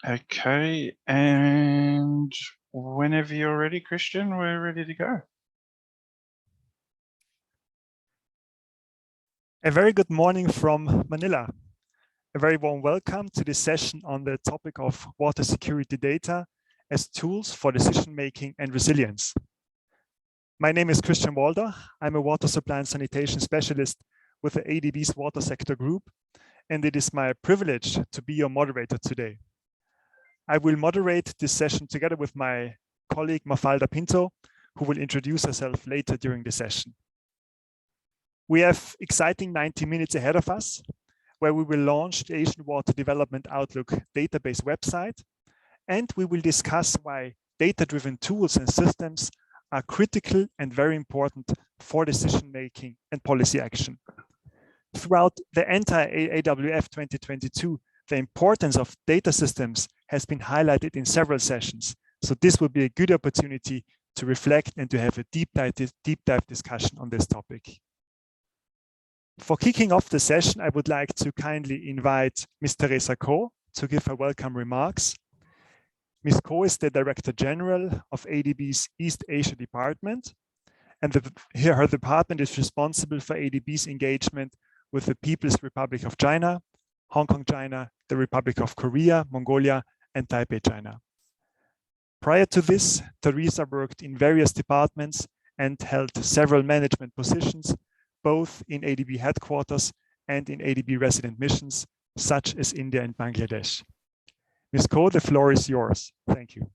Okay, and whenever you're ready, Christian, we're ready to go. A very good morning from Manila. A very warm welcome to this session on the topic of water security data as tools for decision-making and resilience. My name is Christian Walder. I'm a water supply and sanitation specialist with the ADB's Water Sector Group, and it is my privilege to be your moderator today. I will moderate this session together with my colleague Mafalda Pinto, who will introduce herself later during the session. We have exciting 90 minutes ahead of us, where we will launch the Asian Water Development Outlook database website, and we will discuss why data-driven tools and systems are critical and very important for decision-making and policy action. Throughout the entire AWF 2022, the importance of data systems has been highlighted in several sessions. So this will be a good opportunity to reflect and to have a deep dive discussion on this topic. For kicking off the session, I would like to kindly invite Ms. Teresa Ko to give her welcome remarks. Ms. Ko is the Director General of ADB's East Asia Department, and her department is responsible for ADB's engagement with the People's Republic of China, Hong Kong, China, the Republic of Korea, Mongolia, and Taipei, China. Prior to this, Teresa worked in various departments and held several management positions, both in ADB headquarters and in ADB resident missions, such as India and Bangladesh. Ms. Ko, the floor is yours. Thank you.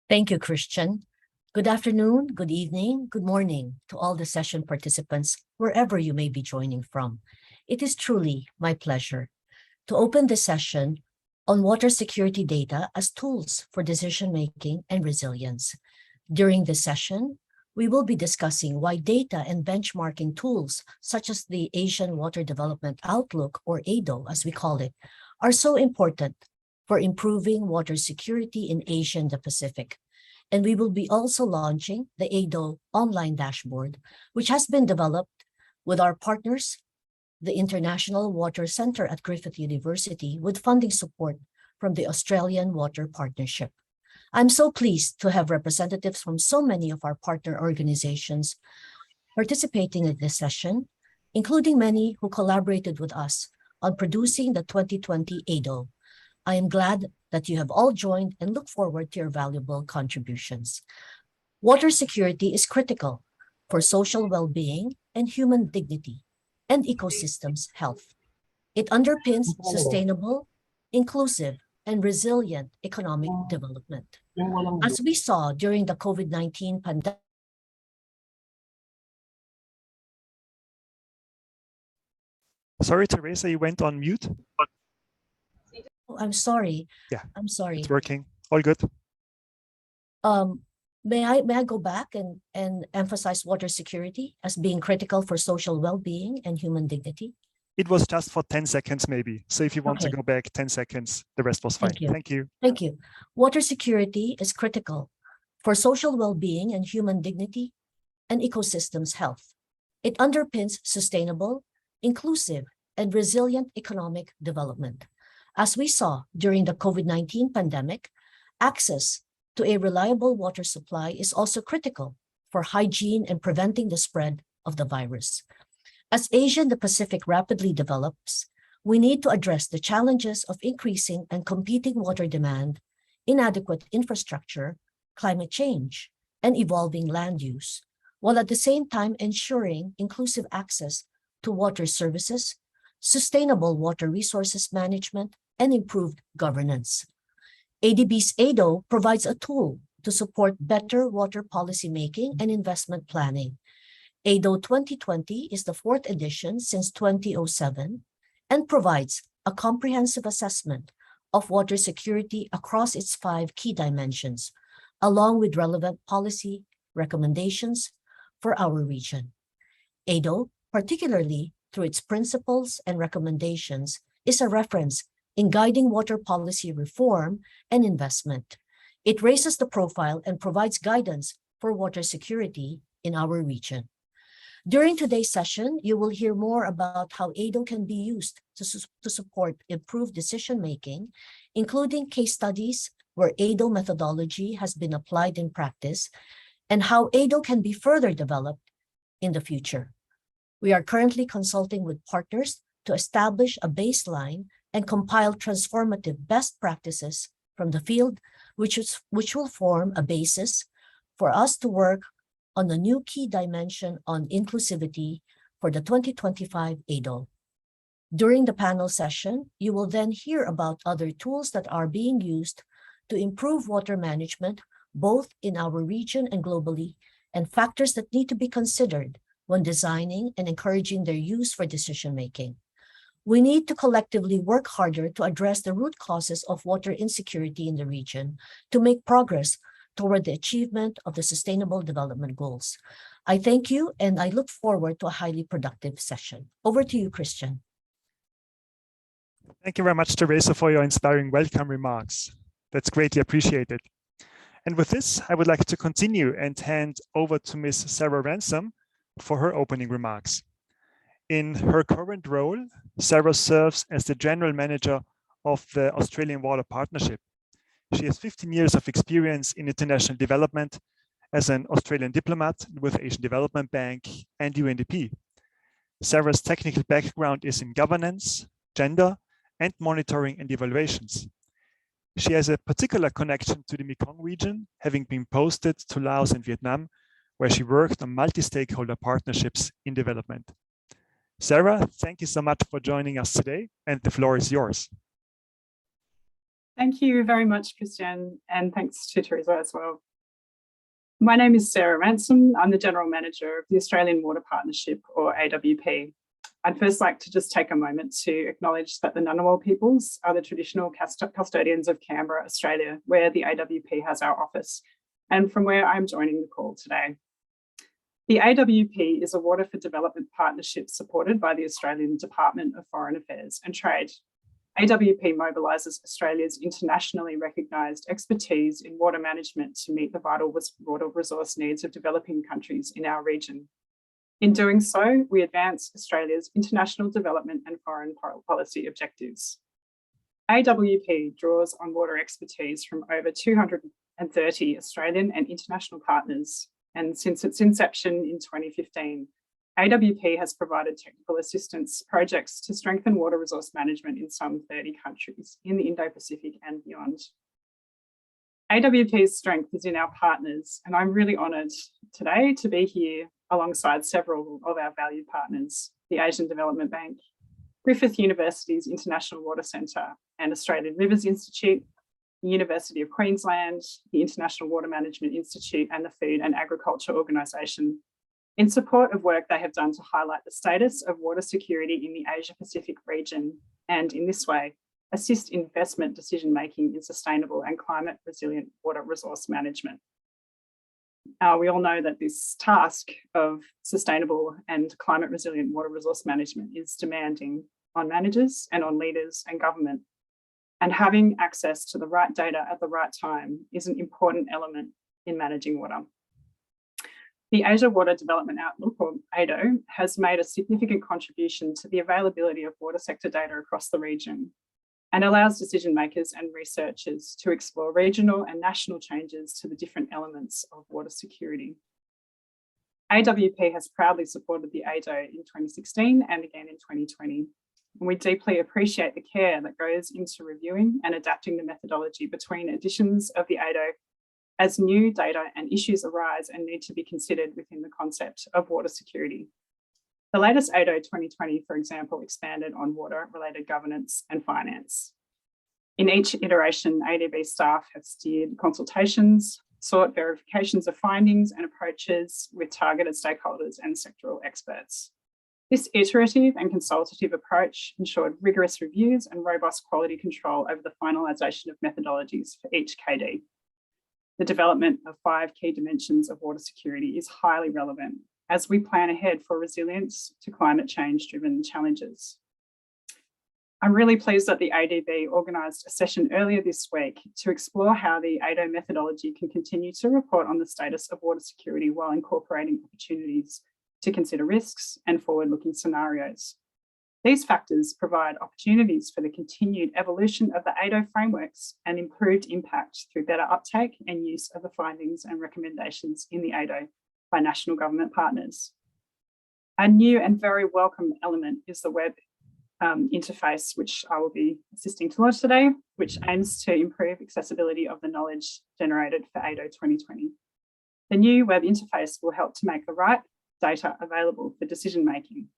Thank you, Christian. Good afternoon, good evening, good morning to all the session participants, wherever you may be joining from. It is truly my pleasure to open this session on water security data as tools for decision-making and resilience. During this session, we will be discussing why data and benchmarking tools, such as the Asian Water Development Outlook, or AWDO as we call it, are so important for improving water security in Asia and the Pacific. And we will be also launching the AWDO online dashboard, which has been developed with our partners, the International Water Centre at Griffith University, with funding support from the Australian Water Partnership. I'm so pleased to have representatives from so many of our partner organizations participating in this session, including many who collaborated with us on producing the 2020 AWDO. I am glad that you have all joined and look forward to your valuable contributions. Water security is critical for social well-being and human dignity and ecosystems health. It underpins sustainable, inclusive, and resilient economic development. As we saw during the COVID-19 pandemic, Sorry, Teresa, you went on mute. oh, I'm sorry. Yeah, I'm sorry. it's working. All good. May I go back and emphasize water security as being critical for social well-being and human dignity? It was just for 10 seconds maybe. So if you want to go back 10 seconds, the rest was fine. Thank you. Thank you. Water security is critical for social well-being and human dignity and ecosystems health. It underpins sustainable, inclusive, and resilient economic development. As we saw during the COVID-19 pandemic, access to a reliable water supply is also critical for hygiene and preventing the spread of the virus. As Asia and the Pacific rapidly develops, we need to address the challenges of increasing and competing water demand, inadequate infrastructure, climate change, and evolving land use, while at the same time ensuring inclusive access to water services, sustainable water resources management, and improved governance. ADB's AWDO provides a tool to support better water policy making and investment planning. AWDO 2020 is the fourth edition since 2007 and provides a comprehensive assessment of water security across its 5 key dimensions, along with relevant policy recommendations for our region. AWDO, particularly through its principles and recommendations, is a reference in guiding water policy reform and investment. It raises the profile and provides guidance for water security in our region. During today's session, you will hear more about how AWDO can be used to support improved decision-making including case studies where AWDO methodology has been applied in practice and how AWDO can be further developed in the future. We are currently consulting with partners to establish a baseline and compile transformative best practices from the field, which will form a basis for us to work on a new key dimension on inclusivity for the 2025 AWDO. During the panel session, you will then hear about other tools that are being used to improve water management, both in our region and globally, and factors that need to be considered when designing and encouraging their use for decision-making. We need to collectively work harder to address the root causes of water insecurity in the region to make progress toward the achievement of the Sustainable Development Goals. I thank you, and I look forward to a highly productive session. Over to you, Christian. Thank you very much, Teresa, for your inspiring welcome remarks. That's greatly appreciated. And with this, I would like to continue and hand over to Ms. Sarah Ransom for her opening remarks. In her current role, Sarah serves as the General Manager of the Australian Water Partnership. She has 15 years of experience in international development as an Australian diplomat with the Asian Development Bank and UNDP. Sarah's technical background is in governance, gender, and monitoring and evaluations. She has a particular connection to the Mekong region, having been posted to Laos and Vietnam, where she worked on multi-stakeholder partnerships in development. Sarah, thank you so much for joining us today, and the floor is yours. Thank you very much, Christian, and thanks to Teresa as well. My name is Sarah Ransom. I'm the General Manager of the Australian Water Partnership, or AWP. I'd first like to just take a moment to acknowledge that the Ngunnawal peoples are the traditional custodians of Canberra, Australia, where the AWP has our office, and from where I'm joining the call today. The AWP is a Water for Development partnership supported by the Australian Department of Foreign Affairs and Trade. AWP mobilises Australia's internationally recognised expertise in water management to meet the vital water resource needs of developing countries in our region. In doing so, we advance Australia's international development and foreign policy objectives. AWP draws on water expertise from over 230 Australian and international partners, and since its inception in 2015, AWP has provided technical assistance projects to strengthen water resource management in some 30 countries in the Indo-Pacific and beyond. AWP's strength is in our partners, and I'm really honoured today to be here alongside several of our valued partners, the Asian Development Bank, Griffith University's International Water Centre and Australian Rivers Institute, the University of Queensland, the International Water Management Institute and the Food and Agriculture Organisation, in support of work they have done to highlight the status of water security in the Asia-Pacific region, and in this way, assist investment decision-making in sustainable and climate-resilient water resource management. We all know that this task of sustainable and climate-resilient water resource management is demanding on managers and on leaders and government, and having access to the right data at the right time is an important element in managing water. The Asia Water Development Outlook, or AWDO, has made a significant contribution to the availability of water sector data across the region and allows decision makers and researchers to explore regional and national changes to the different elements of water security. AWP has proudly supported the AWDO in 2016 and again in 2020. And we deeply appreciate the care that goes into reviewing and adapting the methodology between editions of the AWDO as new data and issues arise and need to be considered within the concept of water security. The latest AWDO 2020, for example, expanded on water-related governance and finance. In each iteration, ADB staff have steered consultations, sought verifications of findings and approaches with targeted stakeholders and sectoral experts. This iterative and consultative approach ensured rigorous reviews and robust quality control over the finalisation of methodologies for each KD. The development of 5 key dimensions of water security is highly relevant as we plan ahead for resilience to climate change-driven challenges. I'm really pleased that the ADB organised a session earlier this week to explore how the AWDO methodology can continue to report on the status of water security while incorporating opportunities to consider risks and forward-looking scenarios. These factors provide opportunities for the continued evolution of the AWDO frameworks and improved impact through better uptake and use of the findings and recommendations in the AWDO by national government partners. A new and very welcome element is the web interface, which I will be assisting to launch today, which aims to improve accessibility of the knowledge generated for AWDO 2020. The new web interface will help to make the right data available for decision making.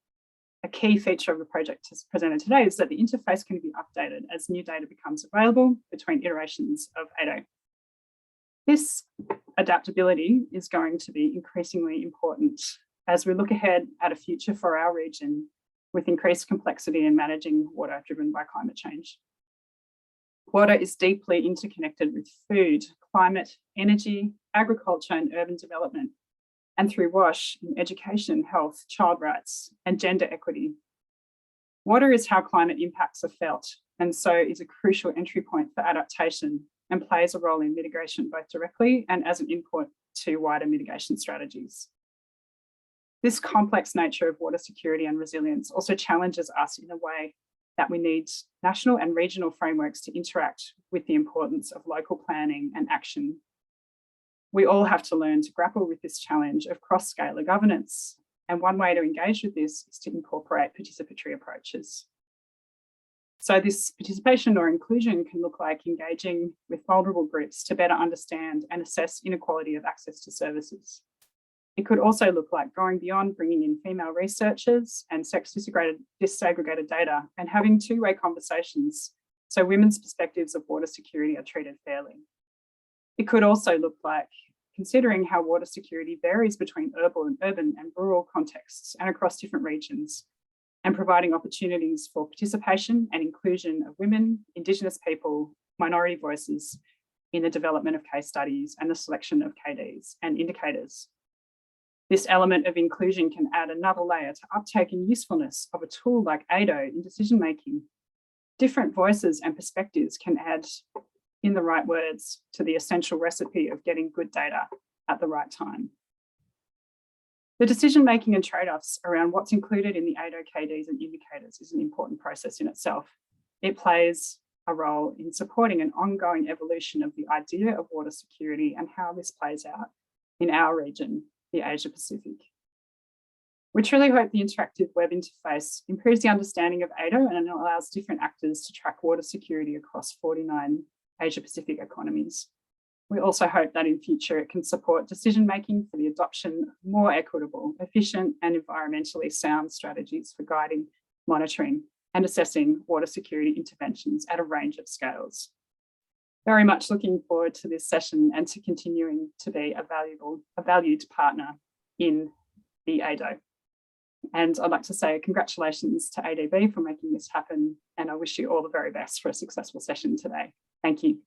A key feature of the project presented today is that the interface can be updated as new data becomes available between iterations of AWDO. This adaptability is going to be increasingly important as we look ahead at a future for our region with increased complexity in managing water driven by climate change. Water is deeply interconnected with food, climate, energy, agriculture, and urban development, and through WASH in education, health, child rights, and gender equity. Water is how climate impacts are felt, and so is a crucial entry point for adaptation and plays a role in mitigation both directly and as an input to wider mitigation strategies. This complex nature of water security and resilience also challenges us in a way that we need national and regional frameworks to interact with the importance of local planning and action. We all have to learn to grapple with this challenge of cross-scalar governance. And one way to engage with this is to incorporate participatory approaches. So this participation or inclusion can look like engaging with vulnerable groups to better understand and assess inequality of access to services. It could also look like going beyond bringing in female researchers and sex disaggregated data and having two-way conversations so women's perspectives of water security are treated fairly. It could also look like considering how water security varies between urban and rural contexts and across different regions, and providing opportunities for participation and inclusion of women, Indigenous people, minority voices in the development of case studies and the selection of KDs and indicators. This element of inclusion can add another layer to uptake and usefulness of a tool like AWDO in decision-making. Different voices and perspectives can add in the right words to the essential recipe of getting good data at the right time. The decision-making and trade-offs around what's included in the AWDO KDs and indicators is an important process in itself. It plays a role in supporting an ongoing evolution of the idea of water security and how this plays out in our region, the Asia Pacific. We truly hope the interactive web interface improves the understanding of AWDO and allows different actors to track water security across 49 Asia Pacific economies. We also hope that in future it can support decision-making for the adoption of more equitable, efficient, and environmentally sound strategies for guiding, monitoring, and assessing water security interventions at a range of scales. Very much looking forward to this session and to continuing to be a valued partner in the AWDO. And I'd like to say congratulations to ADB for making this happen, and I wish you all the very best for a successful session today. Thank you.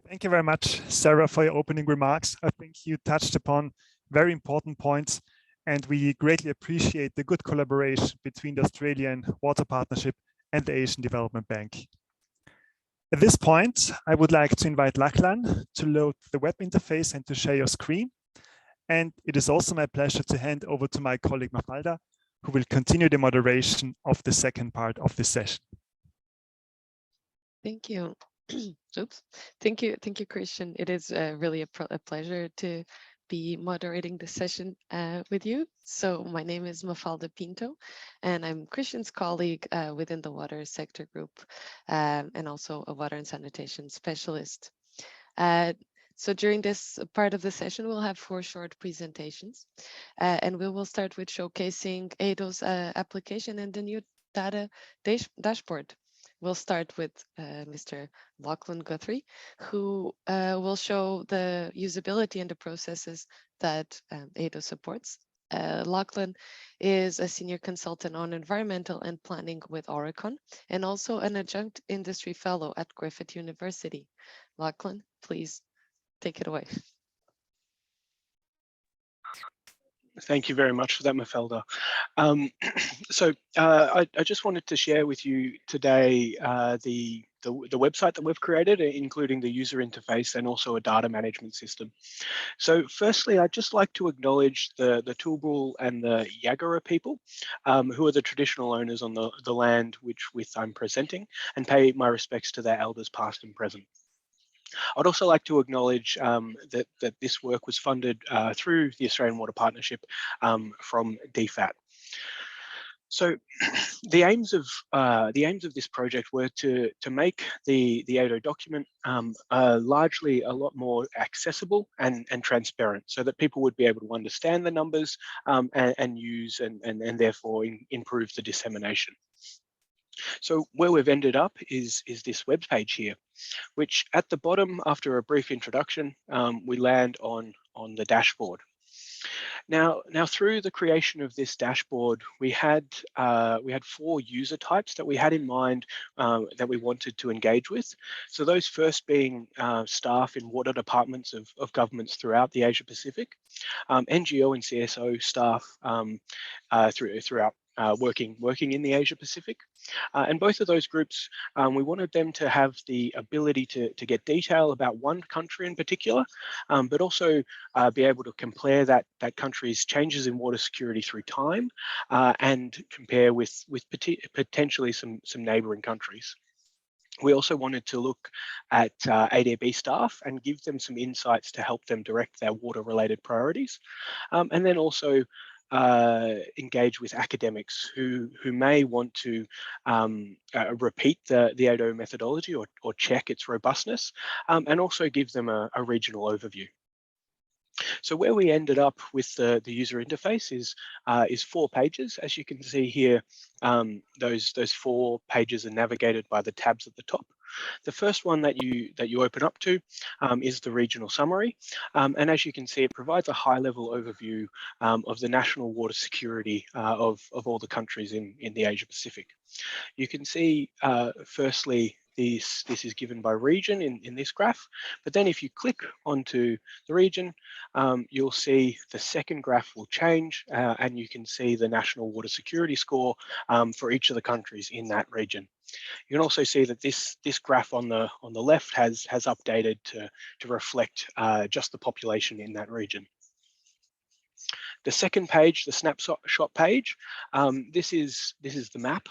Thank you very much, Sarah, for your opening remarks. I think you touched upon very important points, and we greatly appreciate the good collaboration between the Australian Water Partnership and the Asian Development Bank. At this point, I would like to invite Lachlan to load the web interface and to share your screen. And it is also my pleasure to hand over to my colleague Mafalda, who will continue the moderation of the second part of this session. Thank you. Oops. Thank you, Christian. It is really a pleasure to be moderating this session with you. So my name is Mafalda Pinto, and I'm Christian's colleague within the water sector group, and also a water and sanitation specialist. So during this part of the session, we'll have 4 short presentations, and we will start with showcasing AWDO's application and the new data dashboard. We'll start with Mr. Lachlan Guthrie, who will show the usability and the processes that AWDO supports. Lachlan is a senior consultant on environmental and planning with Aurecon, and also an adjunct industry fellow at Griffith University. Lachlan, please take it away. Thank you very much for that, Mafalda. I just wanted to share with you today the the website that we've created, including the user interface and also a data management system. So firstly, I'd just like to acknowledge the Turrbal and the Yagara people, who are the traditional owners on the land with I'm presenting, and pay my respects to their elders past and present. I'd also like to acknowledge that this work was funded through the Australian Water Partnership from DFAT. So the aims of this project were to make the AWDO document largely a lot more accessible and transparent, so that people would be able to understand the numbers and use and therefore improve the dissemination. So where we've ended up is this web page here, which at the bottom, after a brief introduction, we land on the dashboard. Now through the creation of this dashboard, we had 4 user types that we had in mind that we wanted to engage with. So those first being staff in water departments of governments throughout the Asia Pacific, NGO and CSO staff throughout working in the Asia Pacific. And both of those groups, we wanted them to have the ability to get detail about one country in particular, but also be able to compare that country's changes in water security through time and compare with potentially some neighbouring countries. We also wanted to look at AWB staff and give them some insights to help them direct their water-related priorities, and then also engage with academics who may want to repeat the AWDO methodology or check its robustness, and also give them a regional overview. So where we ended up with the user interface is 4 pages. As you can see here, those 4 pages are navigated by the tabs at the top. The first one that you open up to is the regional summary, and as you can see, it provides a high-level overview of the national water security of all the countries in the Asia Pacific. You can see, firstly, this is given by region in this graph, but then if you click onto the region, you'll see the second graph will change, and you can see the national water security score for each of the countries in that region. You can also see that this graph on the left has updated to reflect just the population in that region. The second page, the snapshot page, this is the map.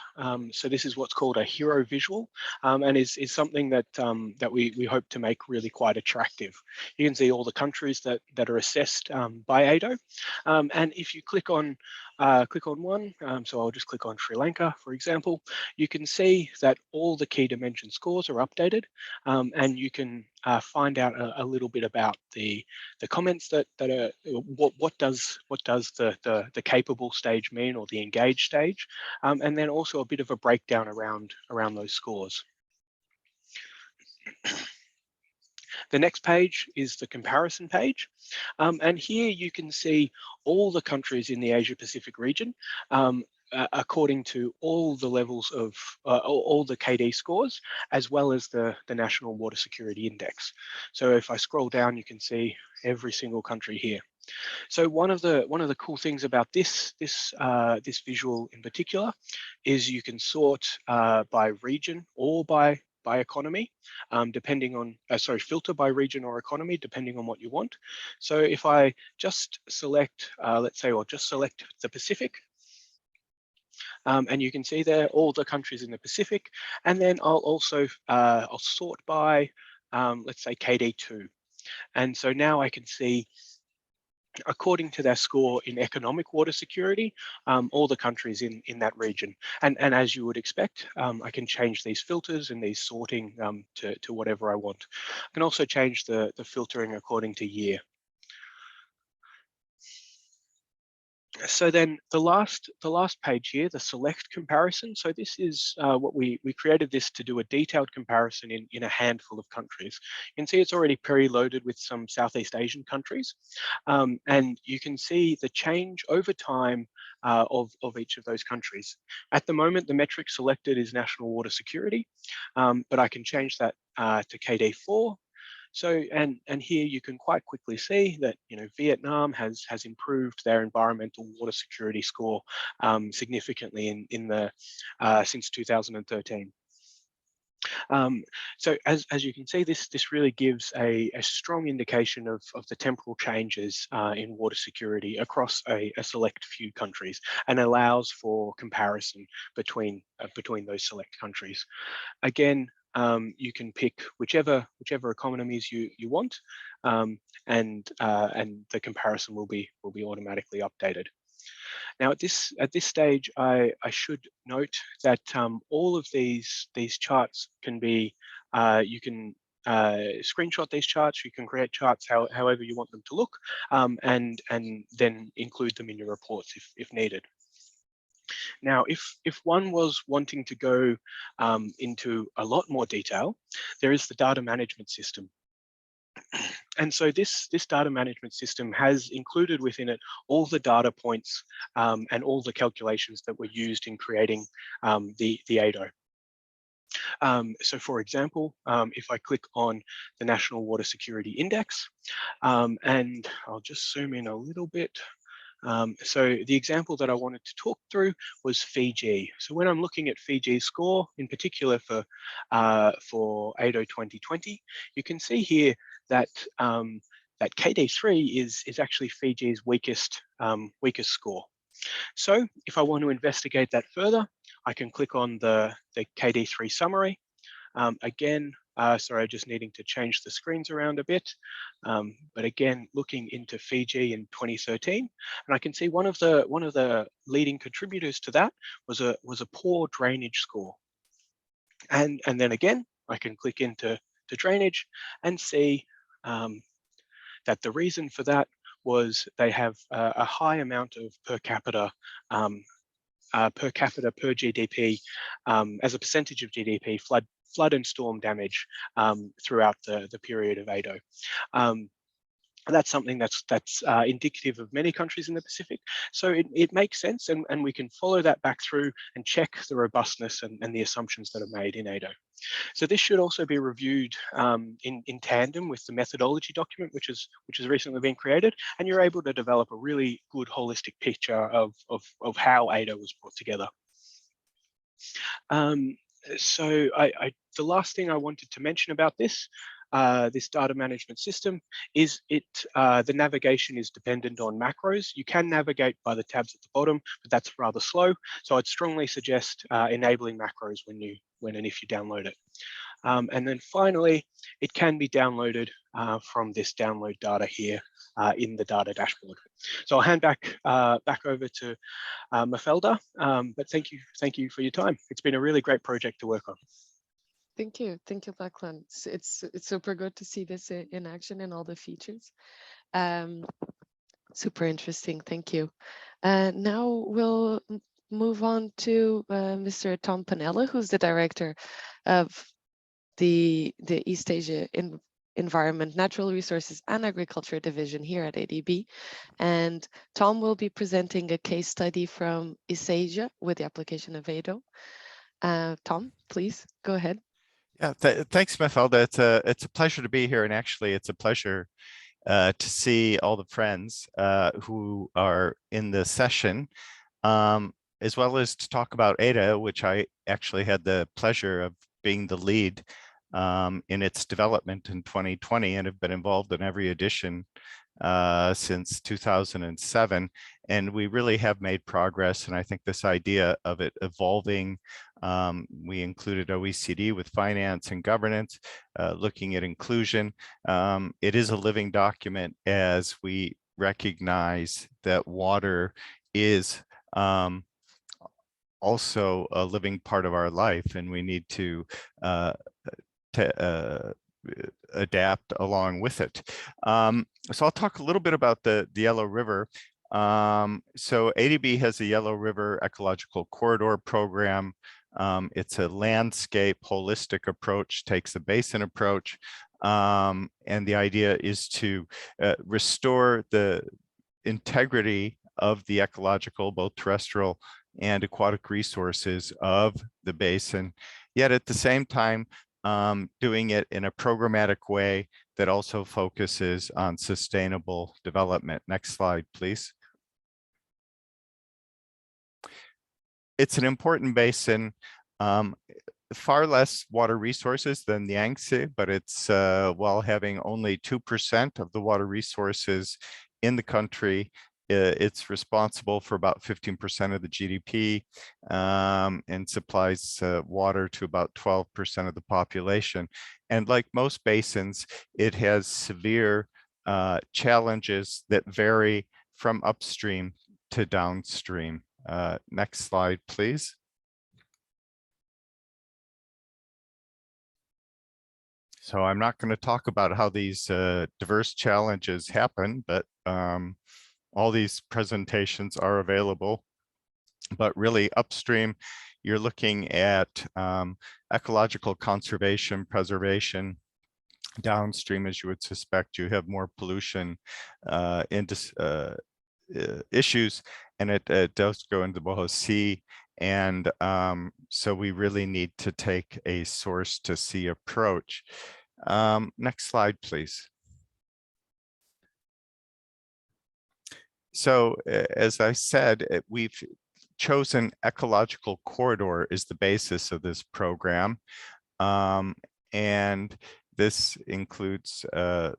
So this is what's called a hero visual, and is something that we hope to make really quite attractive. You can see all the countries that are assessed by AWDO, and if you click on one, so I'll just click on Sri Lanka, for example, you can see that all the key dimension scores are updated, and you can find out a little bit about the comments that are what does the capable stage mean, or the engaged stage, and then also a bit of a breakdown around those scores. The next page is the comparison page, and here you can see all the countries in the Asia Pacific region according to all the levels of all the KD scores, as well as the National Water Security Index. So if I scroll down, you can see every single country here. So one of the cool things about this visual in particular is you can sort by region or by economy, depending on, filter by region or economy, depending on what you want. So if I just select, let's say, or just select the Pacific, and you can see there all the countries in the Pacific, and then I'll also I'll sort by, let's say, KD2. And so now I can see, according to their score in economic water security, all the countries in that region. And as you would expect, I can change these filters and these sorting to whatever I want. I can also change the filtering according to year. So then the last page here, the select comparison. So this is what we created this to do a detailed comparison in a handful of countries. You can see it's already preloaded with some Southeast Asian countries, and you can see the change over time of each of those countries. At the moment, the metric selected is national water security, but I can change that to KD4. So, and here you can quite quickly see that, Vietnam has improved their environmental water security score significantly in the since 2013. So as you can see, this really gives a strong indication of the temporal changes in water security across a select few countries, and allows for comparison between those select countries. Again, you can pick whichever economies you want, and the comparison will be automatically updated. Now, at this stage, I should note that all of these charts can be, you can screenshot these charts. You can create charts however you want them to look, and then include them in your reports if needed. Now, if one was wanting to go into a lot more detail, there is the data management system. And so this data management system has included within it all the data points and all the calculations that were used in creating the AWDO. So for example, if I click on the National Water Security Index, and I'll just zoom in a little bit. So the example that I wanted to talk through was Fiji. So when I'm looking at Fiji's score, in particular for AWDO 2020, you can see here that that KD3 is actually Fiji's weakest score. So if I want to investigate that further, I can click on the KD3 summary. Again, sorry, just needing to change the screens around a bit. But again, looking into Fiji in 2013, and I can see one of the leading contributors to that was a poor drainage score. And then again, I can click into drainage and see that the reason for that was they have a high amount of per capita per GDP as a percentage of GDP flood and storm damage throughout the period of AWDO. That's something that's indicative of many countries in the Pacific. So it makes sense, and we can follow that back through and check the robustness and the assumptions that are made in AWDO. So this should also be reviewed in tandem with the methodology document, which has recently been created, and you're able to develop a really good holistic picture of how AWDO was brought together. So the last thing I wanted to mention about this data management system is the navigation is dependent on macros. You can navigate by the tabs at the bottom, but that's rather slow. So I'd strongly suggest enabling macros when and if you download it. And then finally, it can be downloaded from this download data here in the data dashboard. So I'll hand back over to Mafalda, but thank you for your time. It's been a really great project to work on. Thank you, Lachlan. It's super good to see this in action and all the features. Super interesting. Thank you. Now we'll move on to Mr. Tom Panella, who's the director of the East Asia Environment, Natural Resources and Agriculture Division here at ADB. And Tom will be presenting a case study from East Asia with the application of AWDO. Tom, please go ahead. Yeah, thanks, Mafalda. It's a pleasure to be here, and actually, it's a pleasure to see all the friends who are in the session, as well as to talk about AWDO, which I actually had the pleasure of being the lead in its development in 2020, and have been involved in every edition since 2007. And we really have made progress. And I think this idea of it evolving, we included OECD with finance and governance, looking at inclusion. It is a living document as we recognize that water is also a living part of our life, and we need to adapt along with it. So I'll talk a little bit about the Yellow River. So ADB has a Yellow River Ecological Corridor program. It's a landscape holistic approach, takes a basin approach. And the idea is to restore the integrity of the ecological, both terrestrial and aquatic resources of the basin, yet at the same time, doing it in a programmatic way that also focuses on sustainable development. Next slide, please. It's an important basin. far less water resources than the Yangtze, but it's while having only 2% of the water resources in the country, it's responsible for about 15% of the GDP and supplies water to about 12% of the population. And like most basins, it has severe challenges that vary from upstream to downstream. Next slide, please. So I'm not going to talk about how these diverse challenges happen, but all these presentations are available. But really upstream, you're looking at ecological conservation, preservation. Downstream, as you would suspect, you have more pollution issues, and it does go into the Boho Sea. And so we really need to take a source to sea approach. Next slide, please. So as I said, we've chosen ecological corridor as the basis of this program. And this includes the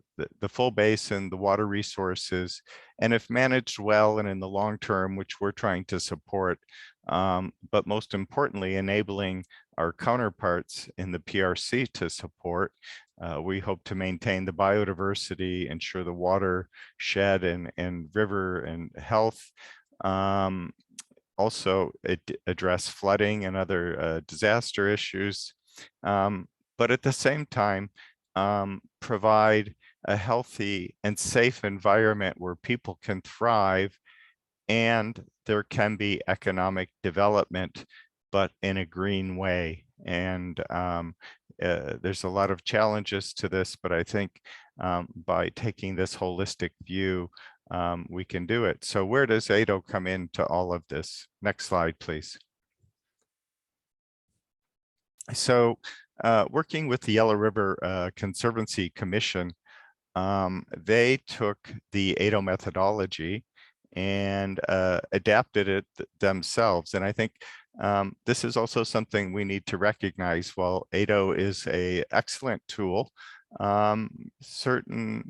full basin, the water resources, and if managed well and in the long term, which we're trying to support, but most importantly, enabling our counterparts in the PRC to support. We hope to maintain the biodiversity, ensure the watershed and river and health. Also address flooding and other disaster issues. But at the same time, provide a healthy and safe environment where people can thrive and there can be economic development, but in a green way. And there's a lot of challenges to this, but I think by taking this holistic view, we can do it. So where does AWDO come into all of this? Next slide, please. So working with the Yellow River Conservancy Commission, they took the AWDO methodology and adapted it themselves. And I think this is also something we need to recognize. While AWDO is an excellent tool, certain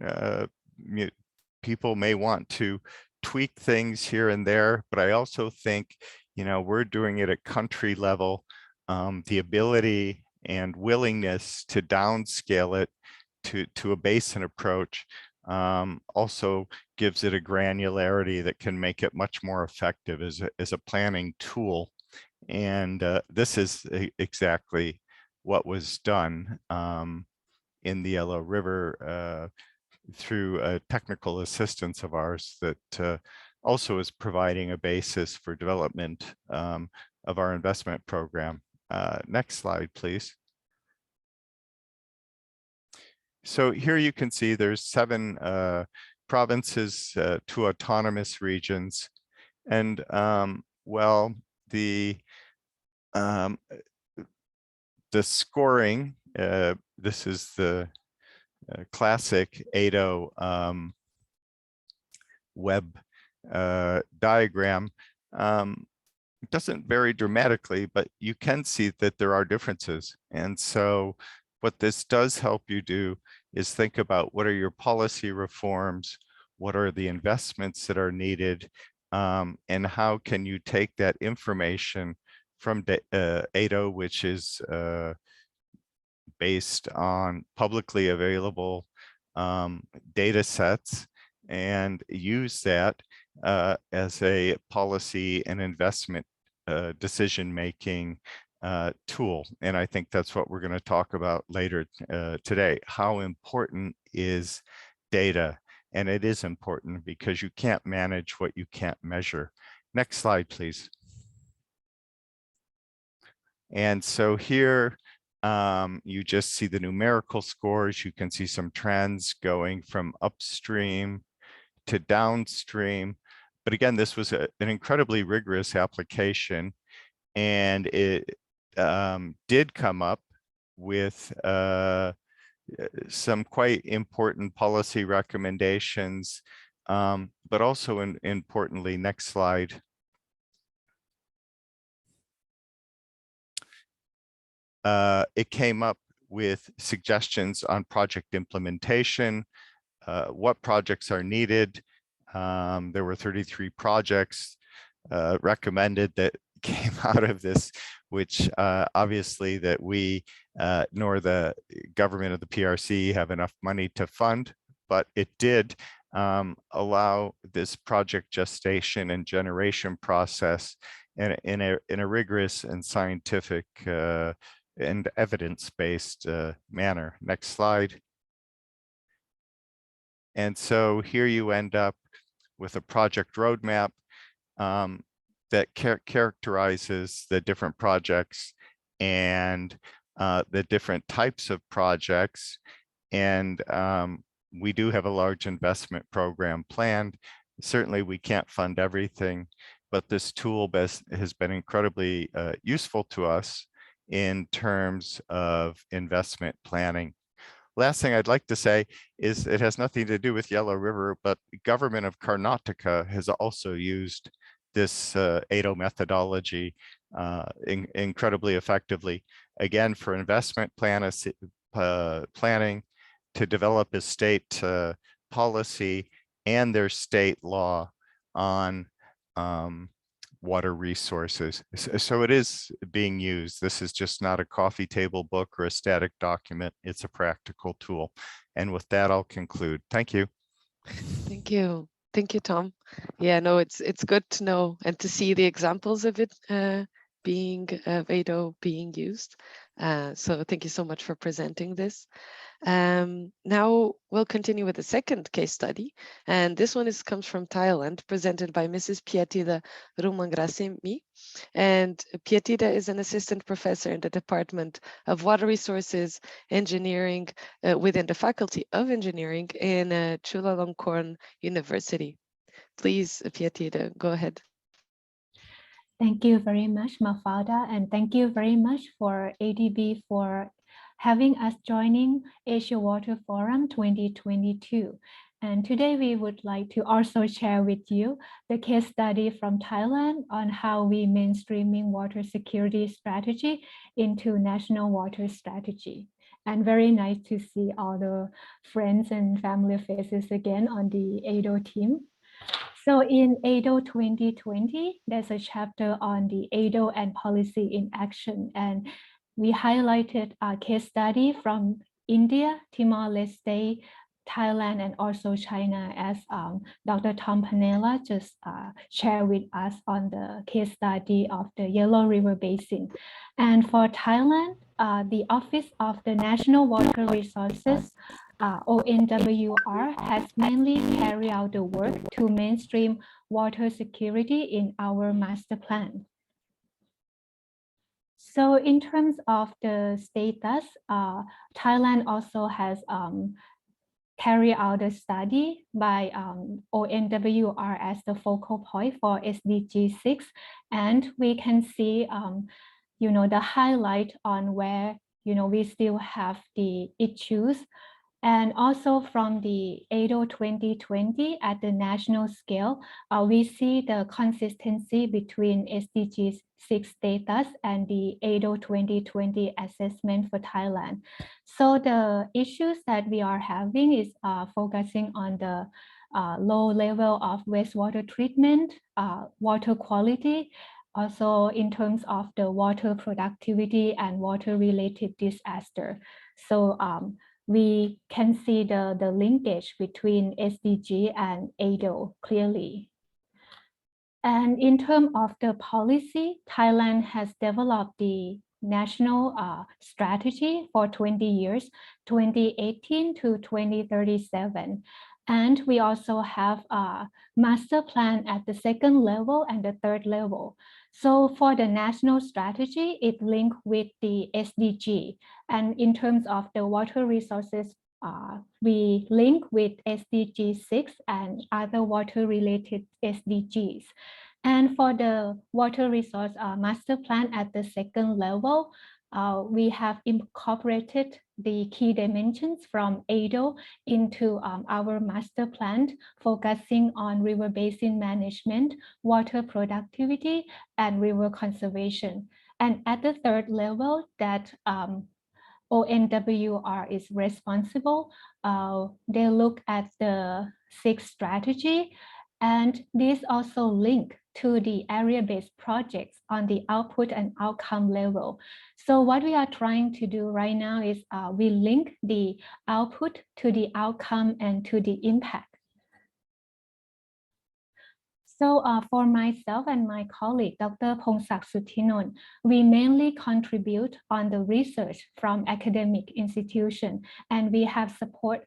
people may want to tweak things here and there, but I also think, you know, we're doing it at country level. The ability and willingness to downscale it to a basin approach also gives it a granularity that can make it much more effective as a planning tool. And this is exactly what was done in the Yellow River through technical assistance of ours that also is providing a basis for development of our investment program. Next slide, please. So here you can see there's 7 provinces, 2 autonomous regions, and well, the scoring. This is the classic AWDO web diagram. It doesn't vary dramatically, but you can see that there are differences. And so what this does help you do is think about what are your policy reforms, what are the investments that are needed, and how can you take that information from AWDO, which is based on publicly available data sets, and use that as a policy and investment decision-making tool. And I think that's what we're going to talk about later today. How important is data? And it is important because you can't manage what you can't measure. Next slide, please. And so here, you just see the numerical scores. You can see some trends going from upstream to downstream. But again, this was an incredibly rigorous application, and it did come up with some quite important policy recommendations, but also importantly, next slide. it came up with suggestions on project implementation, what projects are needed. There were 33 projects recommended that came out of this, which obviously that we nor the government of the PRC have enough money to fund, but it did allow this project gestation and generation process in a rigorous and scientific and evidence-based manner. Next slide. And so here you end up with a project roadmap that characterizes the different projects and the different types of projects. And we do have a large investment program planned. Certainly we can't fund everything, but this tool has been incredibly useful to us in terms of investment planning. Last thing I'd like to say is it has nothing to do with Yellow River, but the government of Karnataka has also used this AWDO methodology incredibly effectively, again, for investment planning, to develop a state policy and their state law on water resources. So it is being used. This is just not a coffee table book or a static document. It's a practical tool. And with that, I'll conclude. Thank you. Thank you. Thank you, Tom. Yeah, no, it's good to know and to see the examples of it being AWDO being used. So thank you so much for presenting this. Now we'll continue with the second case study, and this one comes from Thailand, presented by Mrs. Piatida Rumangrasimi. And Piatida is an assistant professor in the Department of Water Resources Engineering within the Faculty of Engineering in Chulalongkorn University. Please, Piatida, go ahead. Thank you very much, Mafalda, and thank you very much for ADB for having us joining Asia Water Forum 2022. And today we would like to also share with you the case study from Thailand on how we mainstreaming water security strategy into national water strategy. And very nice to see all the friends and family faces again on the AWDO team. So in AWDO 2020, there's a chapter on the AWDO and policy in action. And we highlighted a case study from India, Timor-Leste, Thailand, and also China, as Dr. Tom Panella just shared with us on the case study of the Yellow River Basin. And for Thailand, the Office of the National Water Resources, ONWR, has mainly carried out the work to mainstream water security in our master plan. So in terms of the status, Thailand also has carried out a study by ONWR as the focal point for SDG 6, and we can see the highlight on where we still have the issues. And also from the AWDO 2020 at the national scale, we see the consistency between SDG 6 status and the AWDO 2020 assessment for Thailand. So the issues that we are having is focusing on the low level of wastewater treatment, water quality, also in terms of the water productivity and water-related disaster. So we can see the linkage between SDG and AWDO clearly. And in terms of the policy, Thailand has developed the national strategy for 20 years, 2018 to 2037. And we also have a master plan at the second level and the third level. So for the national strategy, it linked with the SDG. And in terms of the water resources, we link with SDG 6 and other water-related SDGs. And for the water resource master plan at the second level, we have incorporated the key dimensions from AWDO into our master plan, focusing on river basin management, water productivity, and river conservation. And at the third level that ONWR is responsible, they look at the 6 strategy, and this also link to the area-based projects on the output and outcome level. So what we are trying to do right now is we link the output to the outcome and to the impact. So for myself and my colleague, Dr. Pongsak Suthinon, we mainly contribute on the research from academic institution, and we have support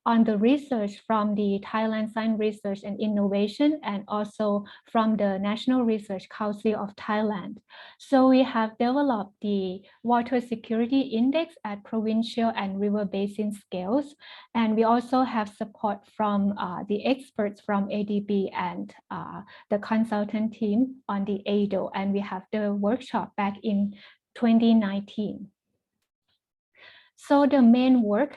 on the research from the Thailand Science Research and Innovation, and also from the National Research Council of Thailand. So we have developed the Water Security Index at provincial and river basin scales. And we also have support from the experts from ADB and the consultant team on the AWDO. And we have the workshop back in 2019. So the main work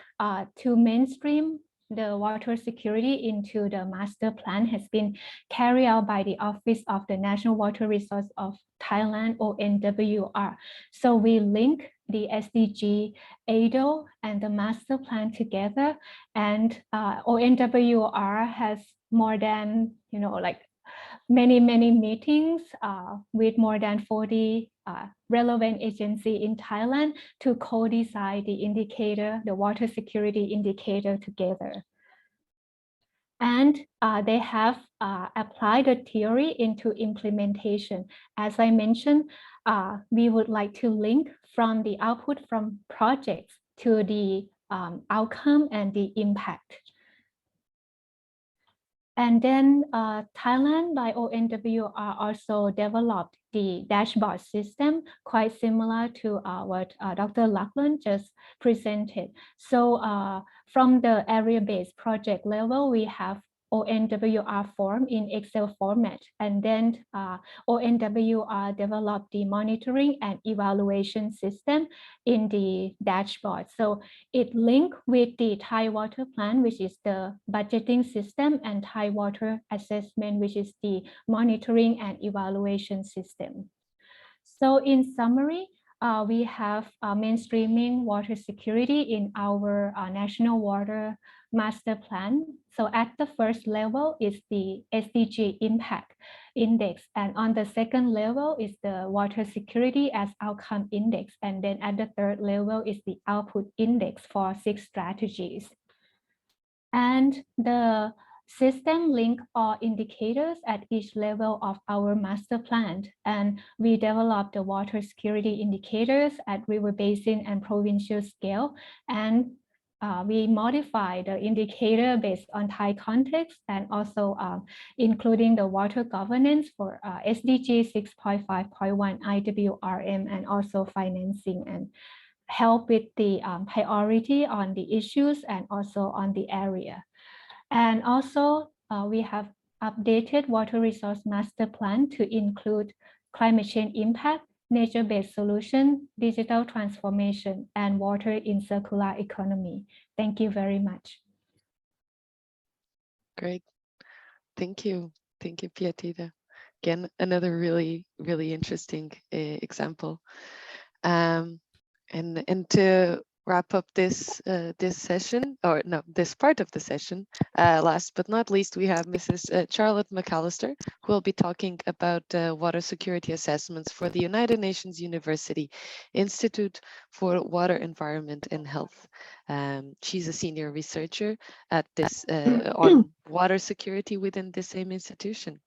to mainstream the water security into the master plan has been carried out by the Office of the National Water Resource of Thailand, ONWR. So we link the SDG, AWDO, and the master plan together. And ONWR has more than, many meetings with more than 40 relevant agencies in Thailand to co-design the indicator, the water security indicator together. And they have applied the theory into implementation. As I mentioned, we would like to link from the output from projects to the outcome and the impact. And then Thailand by ONWR also developed the dashboard system, quite similar to what Dr. Lachlan just presented. So from the area-based project level, we have ONWR form in Excel format, and then ONWR developed the monitoring and evaluation system in the dashboard. So it linked with the Thai Water Plan, which is the budgeting system, and Thai Water Assessment, which is the monitoring and evaluation system. So in summary, we have mainstreaming water security in our national water master plan. So at the first level is the SDG impact index. And on the second level is the water security as outcome index. And then at the third level is the output index for 6 strategies. And the system link all indicators at each level of our master plan. And we developed the water security indicators at river basin and provincial scale. And we modify the indicator based on Thai context, and also including the water governance for SDG 6.5.1 IWRM, and also financing, and help with the priority on the issues and also on the area. And also we have updated water resource master plan to include climate change impact, nature-based solution, digital transformation, and water in circular economy. Thank you very much. Great. Thank you. Thank you, Pietida. Again, another really, really interesting example. And to wrap up this session, or no, this part of the session, last but not least, we have Mrs. Charlotte McAllister, who will be talking about water security assessments for the United Nations University Institute for Water, Environment and Health. She's a senior researcher at this on water security within the same institution.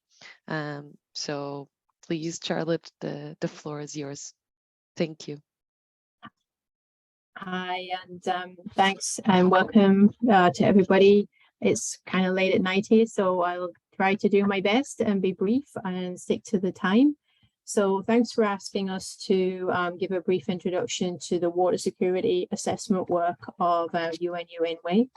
So please, Charlotte, the floor is yours. Thank you. Hi, and thanks and welcome to everybody. It's kind of late at night here, so I'll try to do my best and be brief and stick to the time. So thanks for asking us to give a brief introduction to the water security assessment work of UNWA.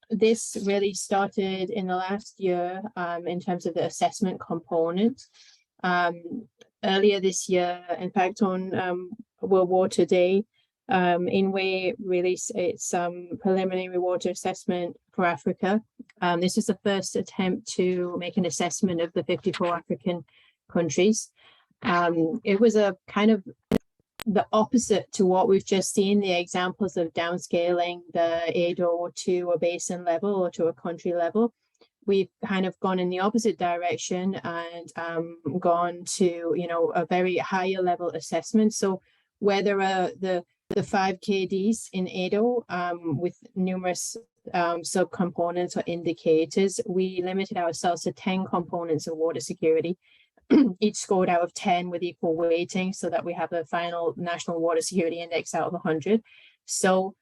This really started in the last year in terms of the assessment component. Earlier this year, in fact, on World Water Day, INWE released its preliminary water assessment for Africa. This is the first attempt to make an assessment of the 54 African countries. It was a kind of the opposite to what we've just seen, the examples of downscaling the AWDO to a basin level or to a country level. We've kind of gone in the opposite direction and gone to, you know, a very higher level assessment. So whether the 5 KDs in AWDO with numerous subcomponents or indicators, we limited ourselves to 10 components of water security, each scored out of 10 with equal weighting, so that we have a final National Water Security Index out of 100. So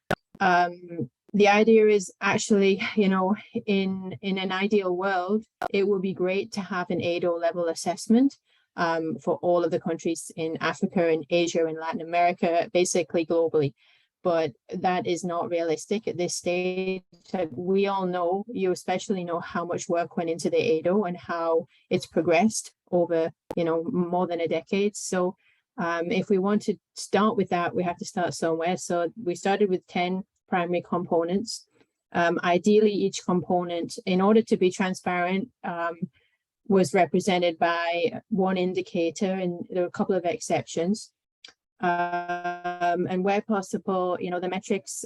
the idea is actually, you know, in an ideal world, it would be great to have an AWDO level assessment for all of the countries in Africa and Asia and Latin America, basically globally. But that is not realistic at this stage. We all know, you especially know, how much work went into the AWDO and how it's progressed over, you know, more than a decade. So if we want to start with that, we have to start somewhere. So we started with 10 primary components. Ideally, each component, in order to be transparent, was represented by one indicator, and there were a couple of exceptions. And where possible, you know, the metrics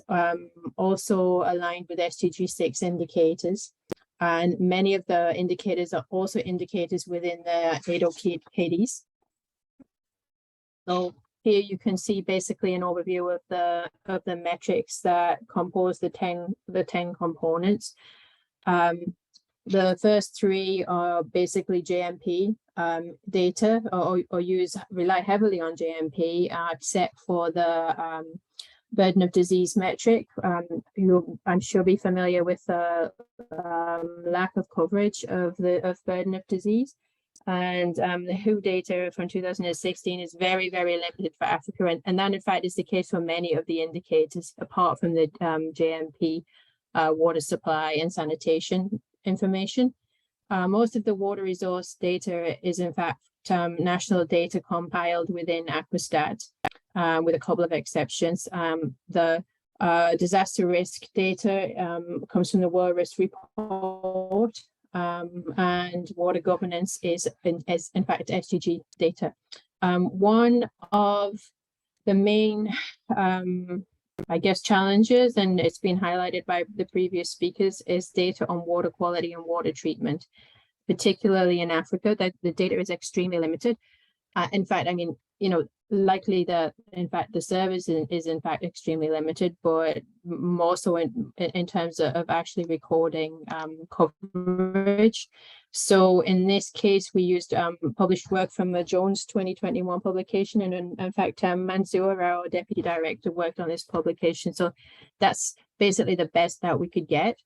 also aligned with SDG 6 indicators. And many of the indicators are also indicators within the AWDO KDs. So here you can see basically an overview of the metrics that compose the 10 components. The first 3 are basically JMP data, or rely heavily on JMP, except for the burden of disease metric. You'll, I'm sure, be familiar with the lack of coverage of burden of disease. And the WHO data from 2016 is very, very limited for Africa. And that, in fact, is the case for many of the indicators, apart from the JMP water supply and sanitation information. Most of the water resource data is, in fact, national data compiled within Aquastat, with a couple of exceptions. The disaster risk data comes from the World Risk Report, and water governance is in fact SDG data. One of the main I guess challenges, and it's been highlighted by the previous speakers, is data on water quality and water treatment, particularly in Africa. That the data is extremely limited. In fact, I mean, you know, likely that in fact the service is in fact extremely limited, but more so in terms of actually recording coverage. So in this case, we used published work from the Jones 2021 publication, and in fact Mansour, our deputy director, worked on this publication. So that's basically the best that we could get.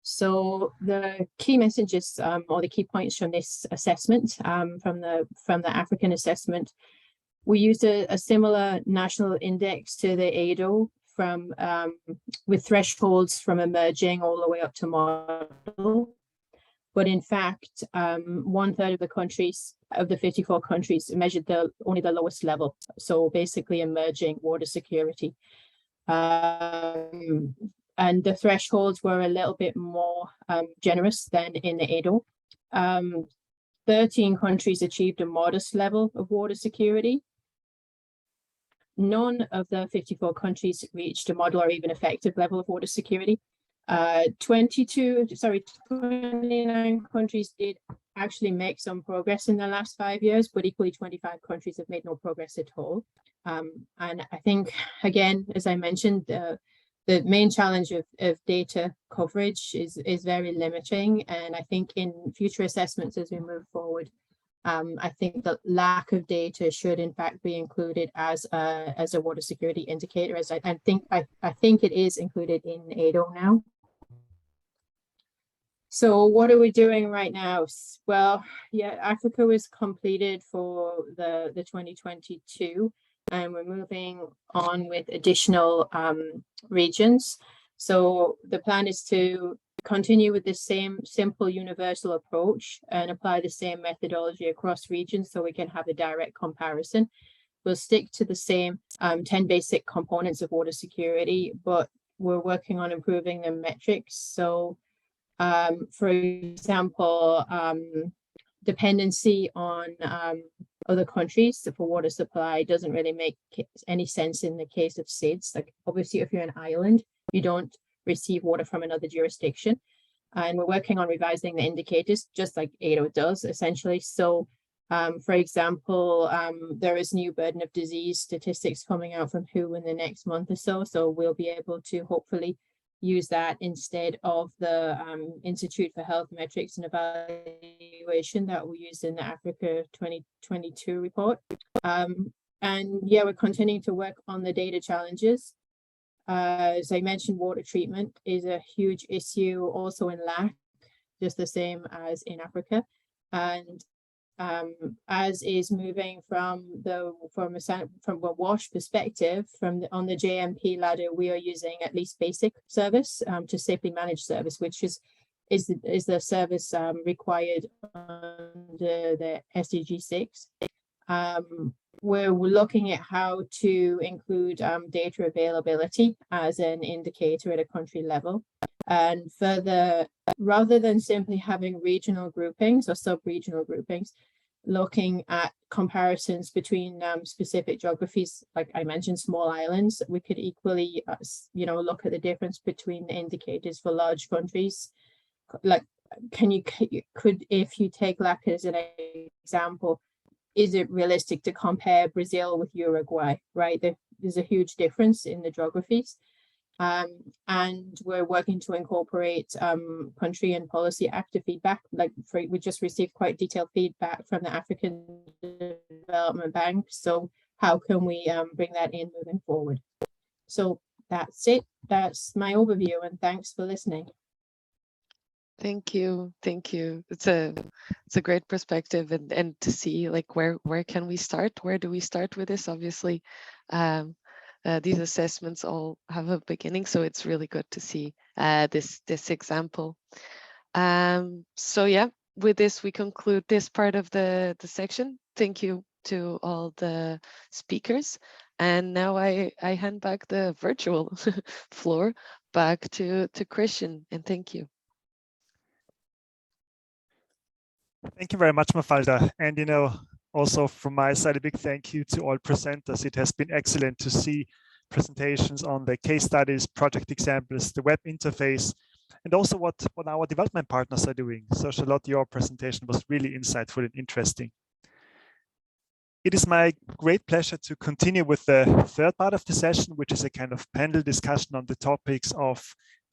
So the key messages or the key points from this assessment, from the African assessment, we used a similar national index to the AWDO from with thresholds from emerging all the way up to model. But in fact, 1/3 of the countries, of the 54 countries, measured only the lowest level. So basically emerging water security. And the thresholds were a little bit more generous than in the AWDO. 13 countries achieved a modest level of water security. None of the 54 countries reached a model or even effective level of water security. 29 countries did actually make some progress in the last 5 years, but equally 25 countries have made no progress at all. And I think, again, as I mentioned, the main challenge of data coverage is very limiting. And I think in future assessments as we move forward, I think the lack of data should in fact be included as a water security indicator, as I think it is included in AWDO now. So what are we doing right now? Well, yeah, Africa was completed for the 2022, and we're moving on with additional regions. So the plan is to continue with the same simple universal approach and apply the same methodology across regions so we can have a direct comparison. We'll stick to the same 10 basic components of water security, but we're working on improving the metrics. So for example, dependency on other countries for water supply doesn't really make any sense in the case of SIDS. Like obviously, if you're an island, you don't receive water from another jurisdiction. And we're working on revising the indicators, just like AWDO does, essentially. So, for example, there is new burden of disease statistics coming out from WHO in the next month or so. So we'll be able to hopefully use that instead of the Institute for Health Metrics and Evaluation that we used in the Africa 2022 report. And yeah, we're continuing to work on the data challenges. As I mentioned, water treatment is a huge issue also in LAC, just the same as in Africa. And as is moving from a WASH perspective, on the JMP ladder, we are using at least basic service to safely manage service, which is the service required under the SDG 6. We're looking at how to include data availability as an indicator at a country level. And further, rather than simply having regional groupings or sub-regional groupings, looking at comparisons between specific geographies, like I mentioned, small islands, we could equally, look at the difference between the indicators for large countries. Like, if you take LAC as an example, is it realistic to compare Brazil with Uruguay, right? There's a huge difference in the geographies. And we're working to incorporate country and policy active feedback. Like we just received quite detailed feedback from the African Development Bank. So how can we bring that in moving forward? So that's it. That's my overview, and thanks for listening. Thank you. It's a great perspective, and to see like where can we start? Where do we start with this? Obviously, these assessments all have a beginning, so it's really good to see this example. So yeah, with this we conclude this part of the section. Thank you to all the speakers, and now I hand back the virtual floor back to Christian, and thank you. Thank you very much, Mafalda. And also from my side, a big thank you to all presenters. It has been excellent to see presentations on the case studies, project examples, the web interface, and also what our development partners are doing. So Charlotte, your presentation was really insightful and interesting. It is my great pleasure to continue with the third part of the session, which is a kind of panel discussion on the topics of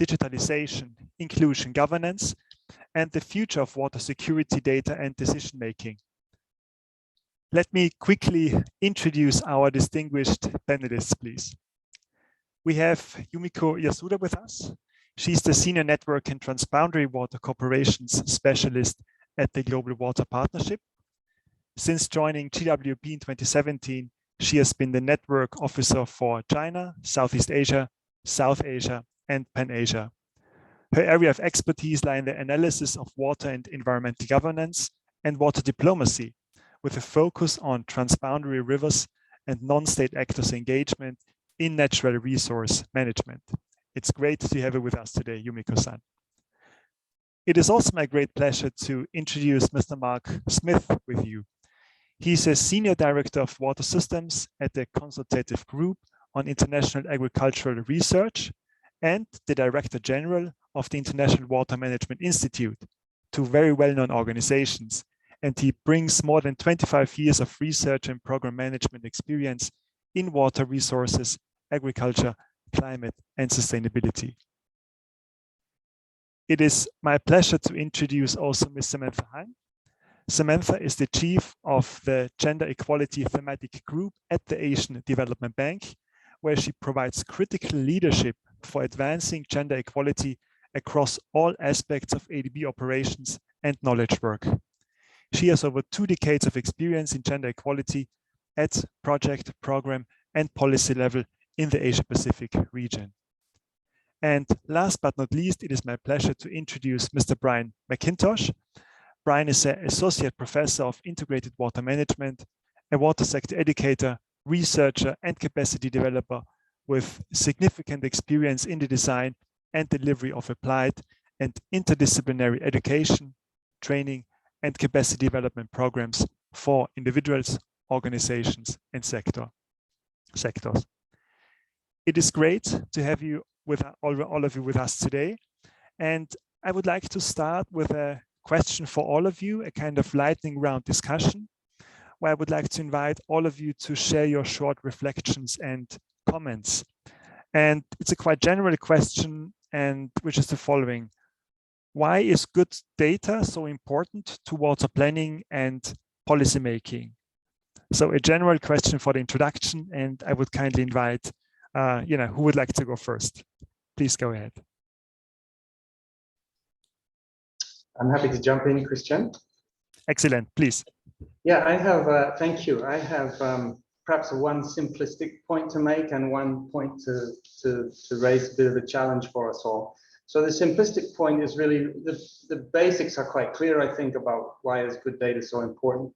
digitalization, inclusion, governance, and the future of water security data and decision making. Let me quickly introduce our distinguished panelists, please. We have Yumiko Yasuda with us. She's the Senior Network and Transboundary Water Corporations Specialist at the Global Water Partnership. Since joining GWP in 2017, she has been the Network Officer for China, Southeast Asia, South Asia, and Pan-Asia. Her area of expertise lie in the analysis of water and environmental governance and water diplomacy, with a focus on transboundary rivers and non-state actors' engagement in natural resource management. It's great to have you with us today, Yumiko-san. It is also my great pleasure to introduce Mr. Mark Smith with you. He's a Senior Director of Water Systems at the Consultative Group on International Agricultural Research and the Director General of the International Water Management Institute, two very well-known organizations. And he brings more than 25 years of research and program management experience in water resources, agriculture, climate, and sustainability. It is my pleasure to introduce also Ms. Samantha Hang. Samantha is the Chief of the Gender Equality Thematic Group at the Asian Development Bank, where she provides critical leadership for advancing gender equality across all aspects of ADB operations and knowledge work. She has over 2 decades of experience in gender equality at project, program, and policy level in the Asia-Pacific region. And last but not least, it is my pleasure to introduce Mr. Brian McIntosh. Brian is an Associate Professor of Integrated Water Management, a water sector educator, researcher, and capacity developer with significant experience in the design and delivery of applied and interdisciplinary education, training, and capacity development programs for individuals, organizations, and sectors. It is great to have you with all of you with us today. And I would like to start with a question for all of you, a kind of lightning round discussion, where I would like to invite all of you to share your short reflections and comments. And it's a quite general question, and which is the following. Why is good data so important towards planning and policy making? So a general question for the introduction, and I would kindly invite, who would like to go first? Please go ahead. I'm happy to jump in, Christian. Excellent, please. Yeah, I have, thank you. I have perhaps one simplistic point to make and one point to raise a bit of a challenge for us all. So the simplistic point is really, the basics are quite clear, I think, about why is good data so important.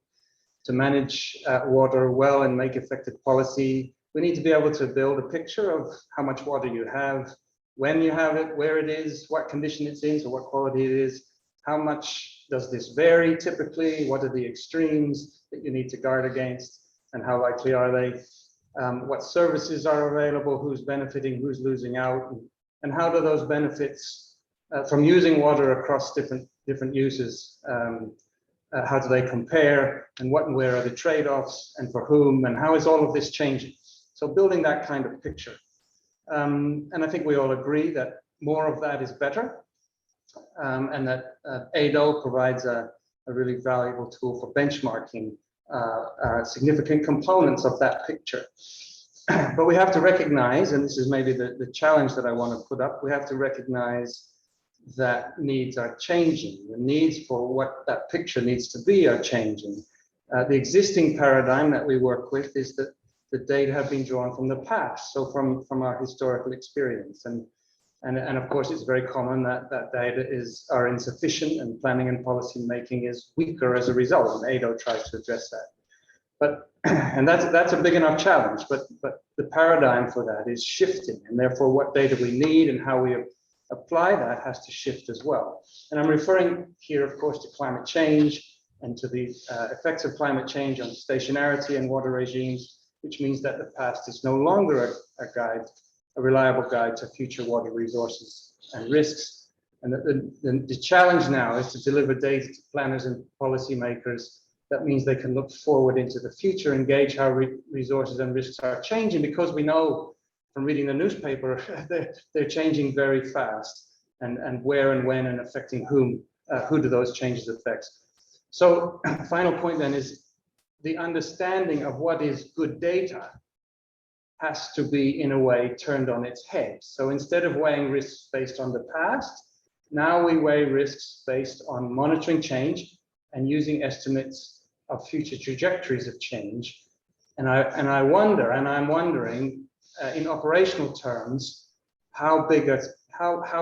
To manage water well and make effective policy, we need to be able to build a picture of how much water you have, when you have it, where it is, what condition it's in, so what quality it is, how much does this vary typically, what are the extremes that you need to guard against, and how likely are they, what services are available, who's benefiting, who's losing out, and how do those benefits from using water across different uses, how do they compare, and what and where are the trade-offs, and for whom, and how is all of this changing? So building that kind of picture. And I think we all agree that more of that is better, and that AWDO provides a really valuable tool for benchmarking significant components of that picture. But we have to recognize, and this is maybe the challenge that I want to put up, we have to recognize that needs are changing. The needs for what that picture needs to be are changing. The existing paradigm that we work with is that the data have been drawn from the past, so from our historical experience. And of course, it's very common that data are insufficient and planning and policy making is weaker as a result, and AWDO tries to address that. But, and that's a big enough challenge, but the paradigm for that is shifting, and therefore what data we need and how we apply that has to shift as well. And I'm referring here, of course, to climate change and to the effects of climate change on stationarity and water regimes, which means that the past is no longer a reliable guide to future water resources and risks. And the challenge now is to deliver data to planners and policymakers. That means they can look forward into the future and gauge how resources and risks are changing, because we know from reading the newspaper, they're changing very fast, and where and when and affecting whom, who do those changes affect. So final point then is the understanding of what is good data has to be in a way turned on its head. So instead of weighing risks based on the past, now we weigh risks based on monitoring change and using estimates of future trajectories of change. And I'm wondering in operational terms, how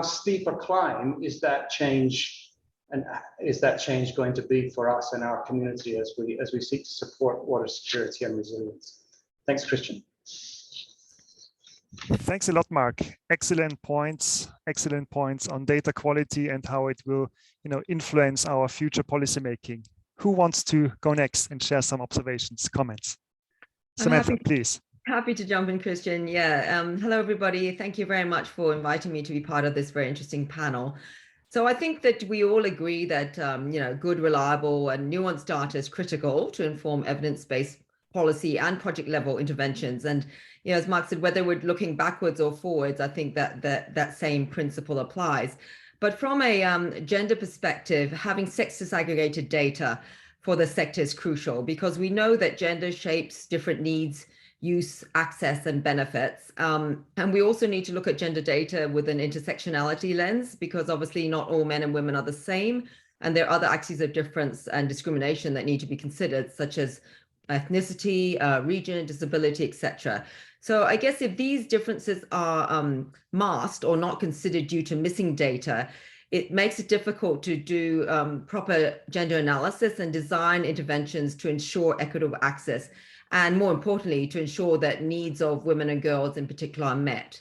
steep a climb is that change, and is that change going to be for us and our community as we seek to support water security and resilience? Thanks, Christian. Thanks a lot, Mark. Excellent points on data quality and how it will, influence our future policy making. Who wants to go next and share some observations, comments? Samantha, please. Happy to jump in, Christian. Yeah. Hello, everybody. Thank you very much for inviting me to be part of this very interesting panel. So I think that we all agree that good, reliable, and nuanced data is critical to inform evidence-based policy and project level interventions. And as Mark said, whether we're looking backwards or forwards, I think that same principle applies. But from a gender perspective, having sex disaggregated data for the sector is crucial, because we know that gender shapes different needs, use, access, and benefits. And we also need to look at gender data with an intersectionality lens, because obviously not all men and women are the same. And there are other axes of difference and discrimination that need to be considered, such as ethnicity, region, disability, etc. So I guess if these differences are masked or not considered due to missing data, it makes it difficult to do proper gender analysis and design interventions to ensure equitable access, and more importantly, to ensure that needs of women and girls in particular are met.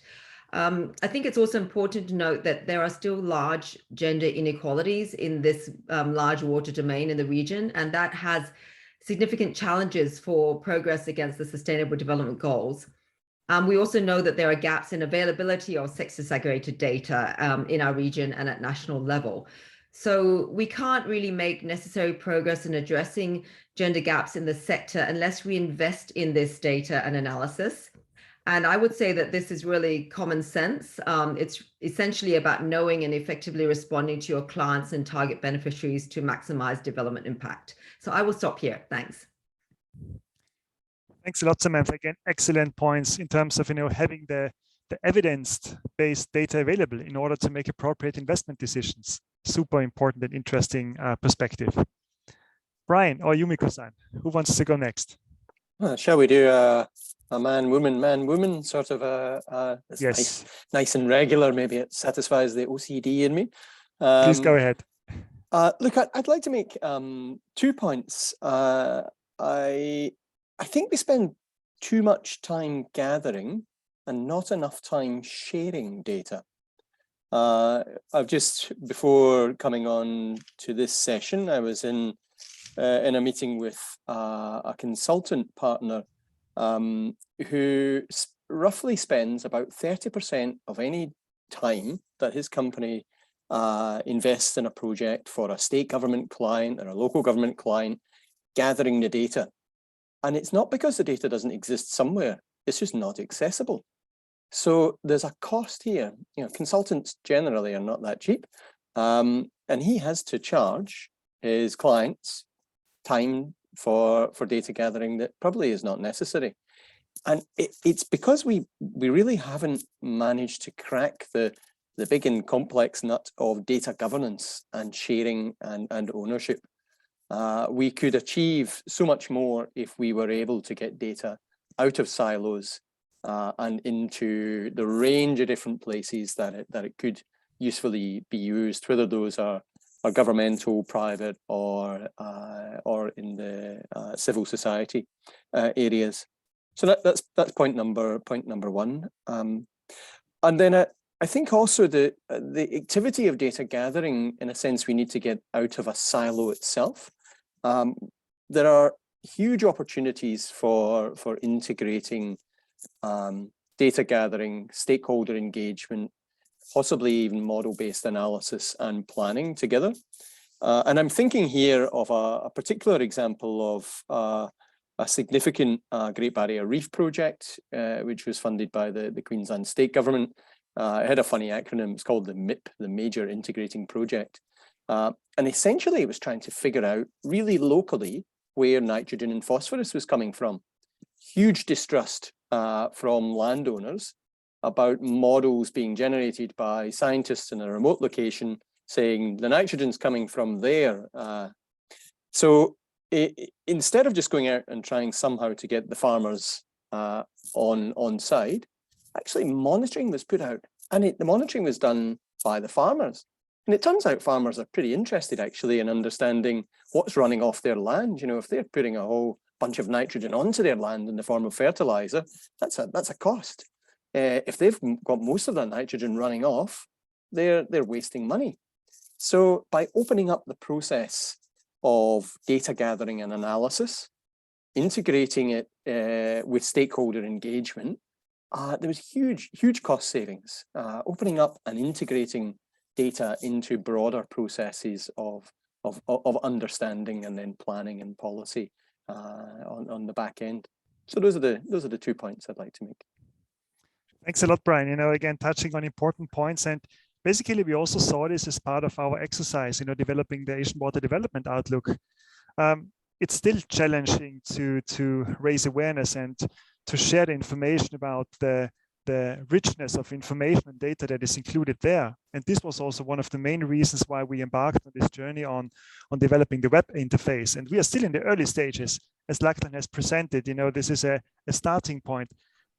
I think it's also important to note that there are still large gender inequalities in this large water domain in the region, and that has significant challenges for progress against the Sustainable Development Goals. We also know that there are gaps in availability of sex disaggregated data in our region and at national level. So we can't really make necessary progress in addressing gender gaps in the sector unless we invest in this data and analysis. And I would say that this is really common sense. It's essentially about knowing and effectively responding to your clients and target beneficiaries to maximize development impact. So I will stop here. Thanks. Thanks a lot, Samantha. Again, excellent points in terms of having the evidence-based data available in order to make appropriate investment decisions. Super important and interesting perspective. Brian or Yumiko-san, who wants to go next? Shall we do a man-woman sort of yes, nice and regular? Maybe it satisfies the OCD in me. Please go ahead. Look, I'd like to make 2 points. I think we spend too much time gathering and not enough time sharing data. I've just, before coming on to this session, I was in a meeting with a consultant partner who roughly spends about 30% of any time that his company invests in a project for a state government client or a local government client, gathering the data. And it's not because the data doesn't exist somewhere, it's just not accessible. So there's a cost here. Consultants generally are not that cheap. And he has to charge his clients time for data gathering that probably is not necessary. And it's because we really haven't managed to crack the big and complex nut of data governance and sharing and ownership. We could achieve so much more if we were able to get data out of silos and into the range of different places that it could usefully be used, whether those are governmental, private, or in the civil society areas. So that's point number one. And then I think also the activity of data gathering, in a sense, we need to get out of a silo itself. There are huge opportunities for integrating data gathering, stakeholder engagement, possibly even model-based analysis and planning together. And I'm thinking here of a particular example of a significant Great Barrier Reef project, which was funded by the Queensland State Government. It had a funny acronym. It's called the MIP, the Major Integrating Project. And essentially it was trying to figure out really locally where nitrogen and phosphorus was coming from. Huge distrust from landowners about models being generated by scientists in a remote location saying the nitrogen's coming from there. So instead of just going out and trying somehow to get the farmers on side, actually monitoring was put out, and the monitoring was done by the farmers. And it turns out farmers are pretty interested actually in understanding what's running off their land. If they're putting a whole bunch of nitrogen onto their land in the form of fertilizer, that's a cost. If they've got most of that nitrogen running off, they're wasting money. So by opening up the process of data gathering and analysis, integrating it with stakeholder engagement, there was huge cost savings. Opening up and integrating data into broader processes of understanding and then planning and policy on the back end. So those are the 2 points I'd like to make. Thanks a lot, Brian. Again, touching on important points, and basically we also saw this as part of our exercise, developing the Asian Water Development Outlook. It's still challenging to raise awareness and to share the information about the richness of information and data that is included there. And this was also one of the main reasons why we embarked on this journey on developing the web interface. And we are still in the early stages, as Lachlan has presented. This is a starting point.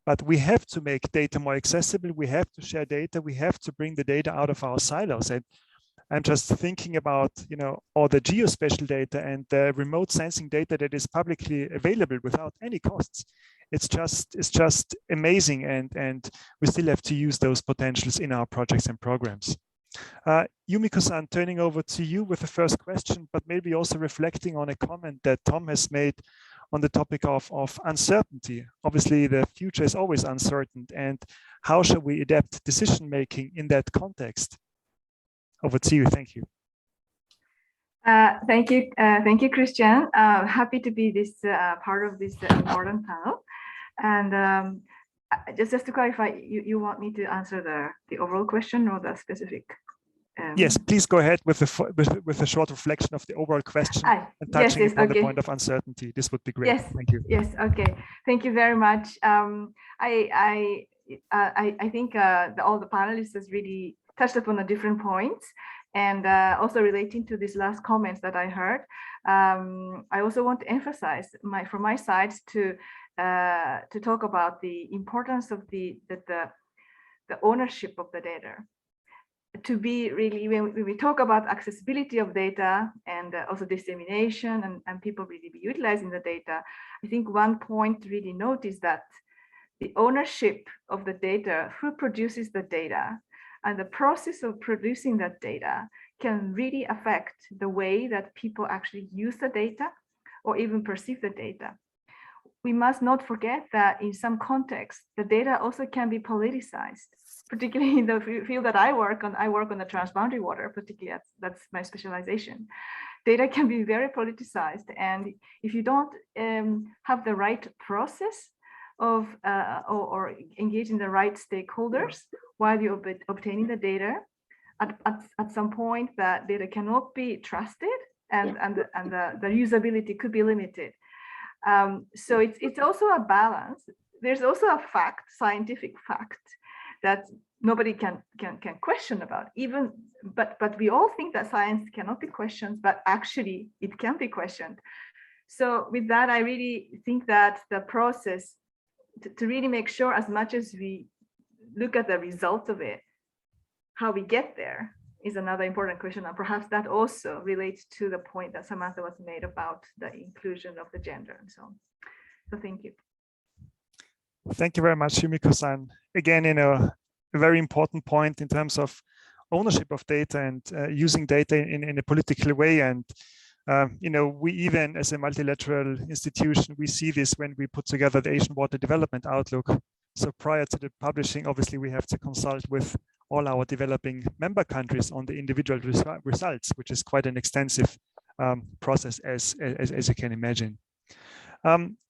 But we have to make data more accessible. We have to share data. We have to bring the data out of our silos. And I'm just thinking about, all the geospatial data and the remote sensing data that is publicly available without any costs. it's just amazing, and we still have to use those potentials in our projects and programs. Yumiko-san, turning over to you with the first question, but maybe also reflecting on a comment that Tom has made on the topic of uncertainty. Obviously, the future is always uncertain, and how shall we adapt decision making in that context? Over to you. Thank you. Thank you, Christian. Happy to be this part of this important panel. And just to clarify, you want me to answer the overall question or the specific? Yes, please go ahead with a short reflection of the overall question and touching upon the point of uncertainty. This would be great. Yes, thank you. Yes, okay. Thank you very much. I think all the panelists has really touched upon the different points, and also relating to these last comments that I heard. I also want to emphasize from my side to talk about the importance of the ownership of the data. To be really, when we talk about accessibility of data and also dissemination and people really be utilizing the data, I think one point to really note is that the ownership of the data, who produces the data, and the process of producing that data can really affect the way that people actually use the data or even perceive the data. We must not forget that in some contexts, the data also can be politicized, particularly in the field that I work on the transboundary water, particularly that's my specialization. Data can be very politicized. And if you don't have the right process of or engage in the right stakeholders while you're obtaining the data, at some point that data cannot be trusted and the usability could be limited. So it's also a balance. There's also a fact, scientific fact, that nobody can question about. But we all think that science cannot be questioned, but actually it can be questioned. So with that, I really think that the process to really make sure, as much as we look at the result of it, how we get there is another important question. And perhaps that also relates to the point that Samantha was made about the inclusion of the gender and so on. So thank you. Thank you very much, Yumiko-san. Again, a very important point in terms of ownership of data and using data in a political way. And we even, as a multilateral institution, we see this when we put together the Asian Water Development Outlook. So prior to the publishing, obviously, we have to consult with all our developing member countries on the individual results, which is quite an extensive process, as you can imagine.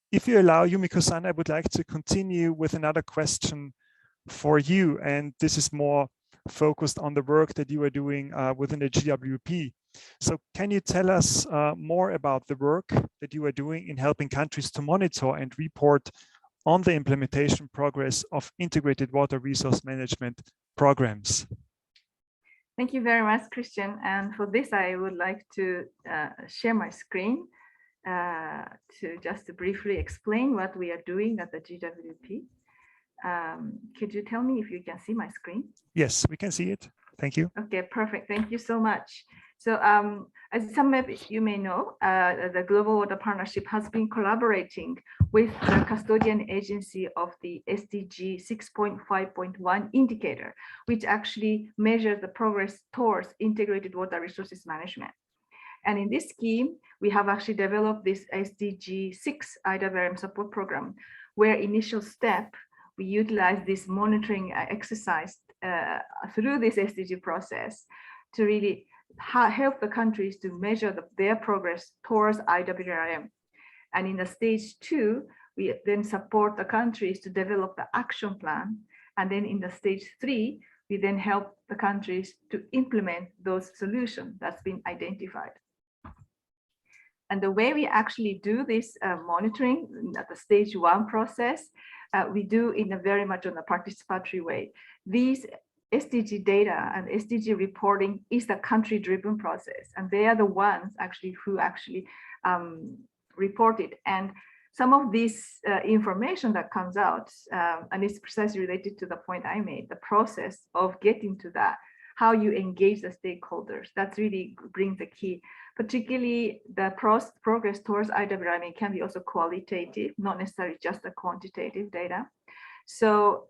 If you allow, Yumiko-san, I would like to continue with another question for you. And this is more focused on the work that you are doing within the GWP. So can you tell us more about the work that you are doing in helping countries to monitor and report on the implementation progress of integrated water resource management programs? Thank you very much, Christian. And for this, I would like to share my screen to just briefly explain what we are doing at the GWP. Could you tell me if you can see my screen? Yes, we can see it. Thank you. Okay, perfect. Thank you so much. So as some of you may know, the Global Water Partnership has been collaborating with the custodian agency of the SDG 6.5.1 indicator, which actually measures the progress towards integrated water resources management. And in this scheme, we have actually developed this SDG 6 IDA support program, where initial step, we utilize this monitoring exercise through this SDG process to really help the countries to measure their progress towards IWRM. And in the stage 2, we then support the countries to develop the action plan. And then in the stage 3, we then help the countries to implement those solutions that's been identified. And the way we actually do this monitoring at the stage 1 process, we do in a very much on a participatory way. These SDG data and SDG reporting is the country-driven process, and they are the ones actually who actually report it. And some of this information that comes out, and it's precisely related to the point I made, the process of getting to that, how you engage the stakeholders. That really brings the key. Particularly the progress towards IWRM can be also qualitative, not necessarily just the quantitative data. So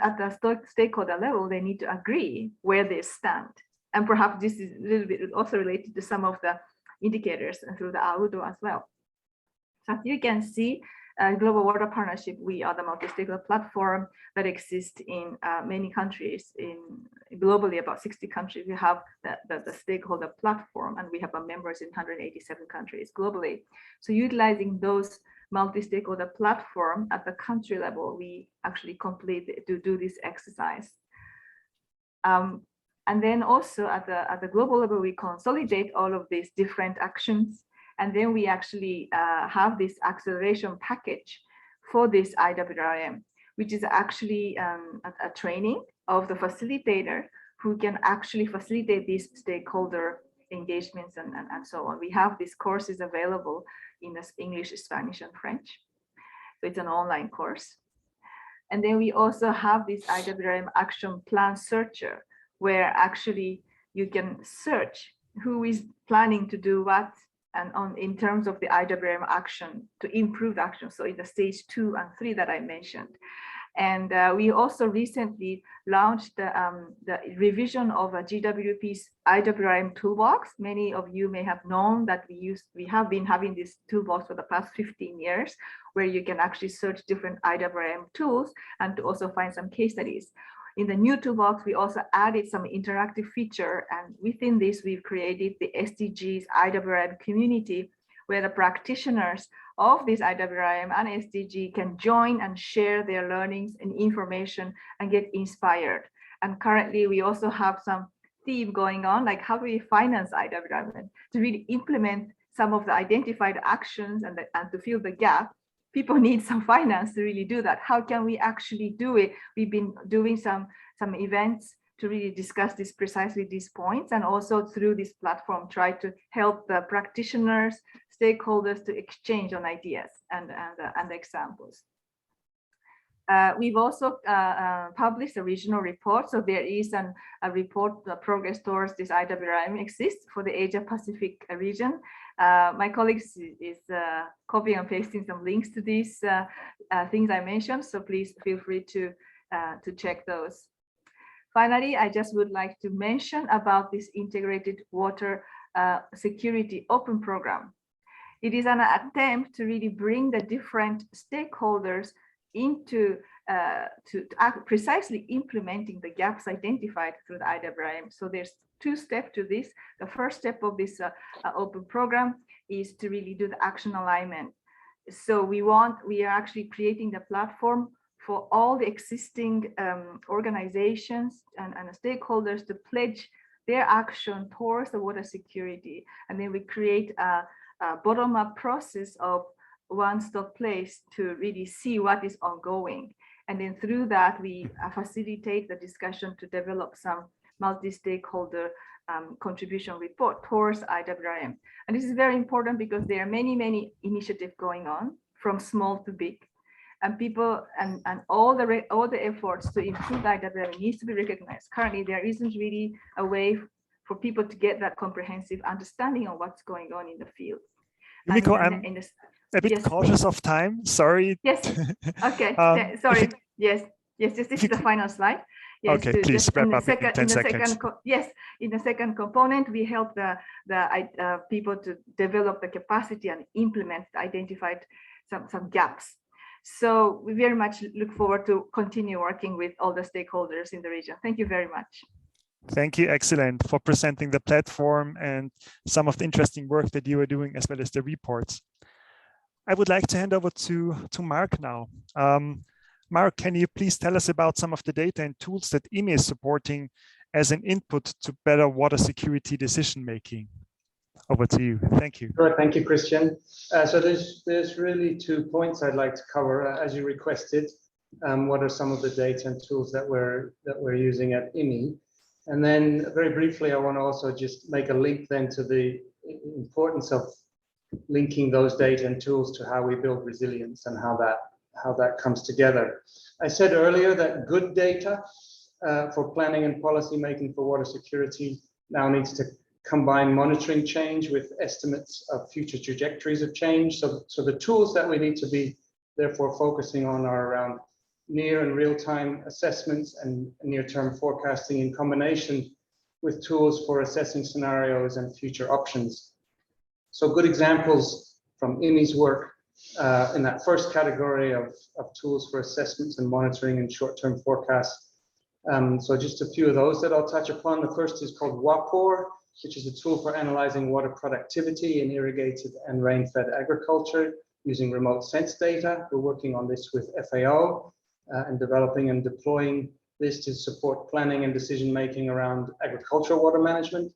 at the stakeholder level, they need to agree where they stand. And perhaps this is a little bit also related to some of the indicators through the AWDO as well. So as you can see, Global Water Partnership, we are the multi-stakeholder platform that exists in many countries, globally about 60 countries. We have the stakeholder platform, and we have members in 187 countries globally. So utilizing those multi-stakeholder platform at the country level, we actually do this exercise. And then also at the global level, we consolidate all of these different actions. And then we actually have this acceleration package for this IWRM, which is actually a training of the facilitator who can actually facilitate these stakeholder engagements and so on. We have these courses available in English, Spanish, and French. So it's an online course. And then we also have this IWRM action plan searcher, where actually you can search who is planning to do what and in terms of the IWRM action to improve the action. So in the stage 2 and 3 that I mentioned. And we also recently launched the revision of a GWP's IWRM toolbox. Many of you may have known that we have been having this toolbox for the past 15 years, where you can actually search different IWRM tools and to also find some case studies. In the new toolbox, we also added some interactive feature, and within this, we've created the SDGs IWRM community, where the practitioners of this IWRM and SDG can join and share their learnings and information and get inspired. And currently, we also have some theme going on, like how do we finance IWRM to really implement some of the identified actions and to fill the gap. People need some finance to really do that. How can we actually do it? We've been doing some events to really discuss precisely these points, and also through this platform, try to help the practitioners, stakeholders to exchange on ideas and examples. We've also published a regional report. So there is a report, the progress towards this IWRM exists for the Asia Pacific region. My colleagues is copying and pasting some links to these things I mentioned. So please feel free to check those. Finally, I just would like to mention about this integrated water security open program. It is an attempt to really bring the different stakeholders into precisely implementing the gaps identified through the IWRM. So there's 2 steps to this. The first step of this open program is to really do the action alignment. So we are actually creating the platform for all the existing organizations and stakeholders to pledge their action towards the water security. And then we create a bottom-up process of one-stop place to really see what is ongoing. And then through that, we facilitate the discussion to develop some multi-stakeholder contribution report towards IWRM. And this is very important because there are many, many initiatives going on from small to big. And people and all the efforts to improve IWRM needs to be recognized. Currently, there isn't really a way for people to get that comprehensive understanding of what's going on in the field. Yumiko, I'm a bit cautious of time. Sorry. Yes. Okay. Sorry. Yes. This is the final slide. Yes, okay, please wrap up in 10 seconds. Yes, in the second component, we help the people to develop the capacity and implement identified some gaps. So we very much look forward to continue working with all the stakeholders in the region. Thank you very much. Thank you, excellent, for presenting the platform and some of the interesting work that you are doing, as well as the reports. I would like to hand over to Mark now. Mark, can you please tell us about some of the data and tools that IMI is supporting as an input to better water security decision-making? Over to you. Thank you. Sure, thank you, Christian. So there's really 2 points I'd like to cover, as you requested. What are some of the data and tools that we're using at IMI? And then very briefly, I want to also just make a link then to the importance of linking those data and tools to how we build resilience and how that comes together. I said earlier that good data for planning and policy making for water security now needs to combine monitoring change with estimates of future trajectories of change. So the tools that we need to be therefore focusing on are around near and real-time assessments and near-term forecasting in combination with tools for assessing scenarios and future options. So good examples from IMI's work in that first category of tools for assessments and monitoring and short-term forecasts. So just a few of those that I'll touch upon. The first is called WAPOR, which is a tool for analyzing water productivity in irrigated and rain-fed agriculture using remote sense data. We're working on this with FAO and developing and deploying this to support planning and decision-making around agricultural water management.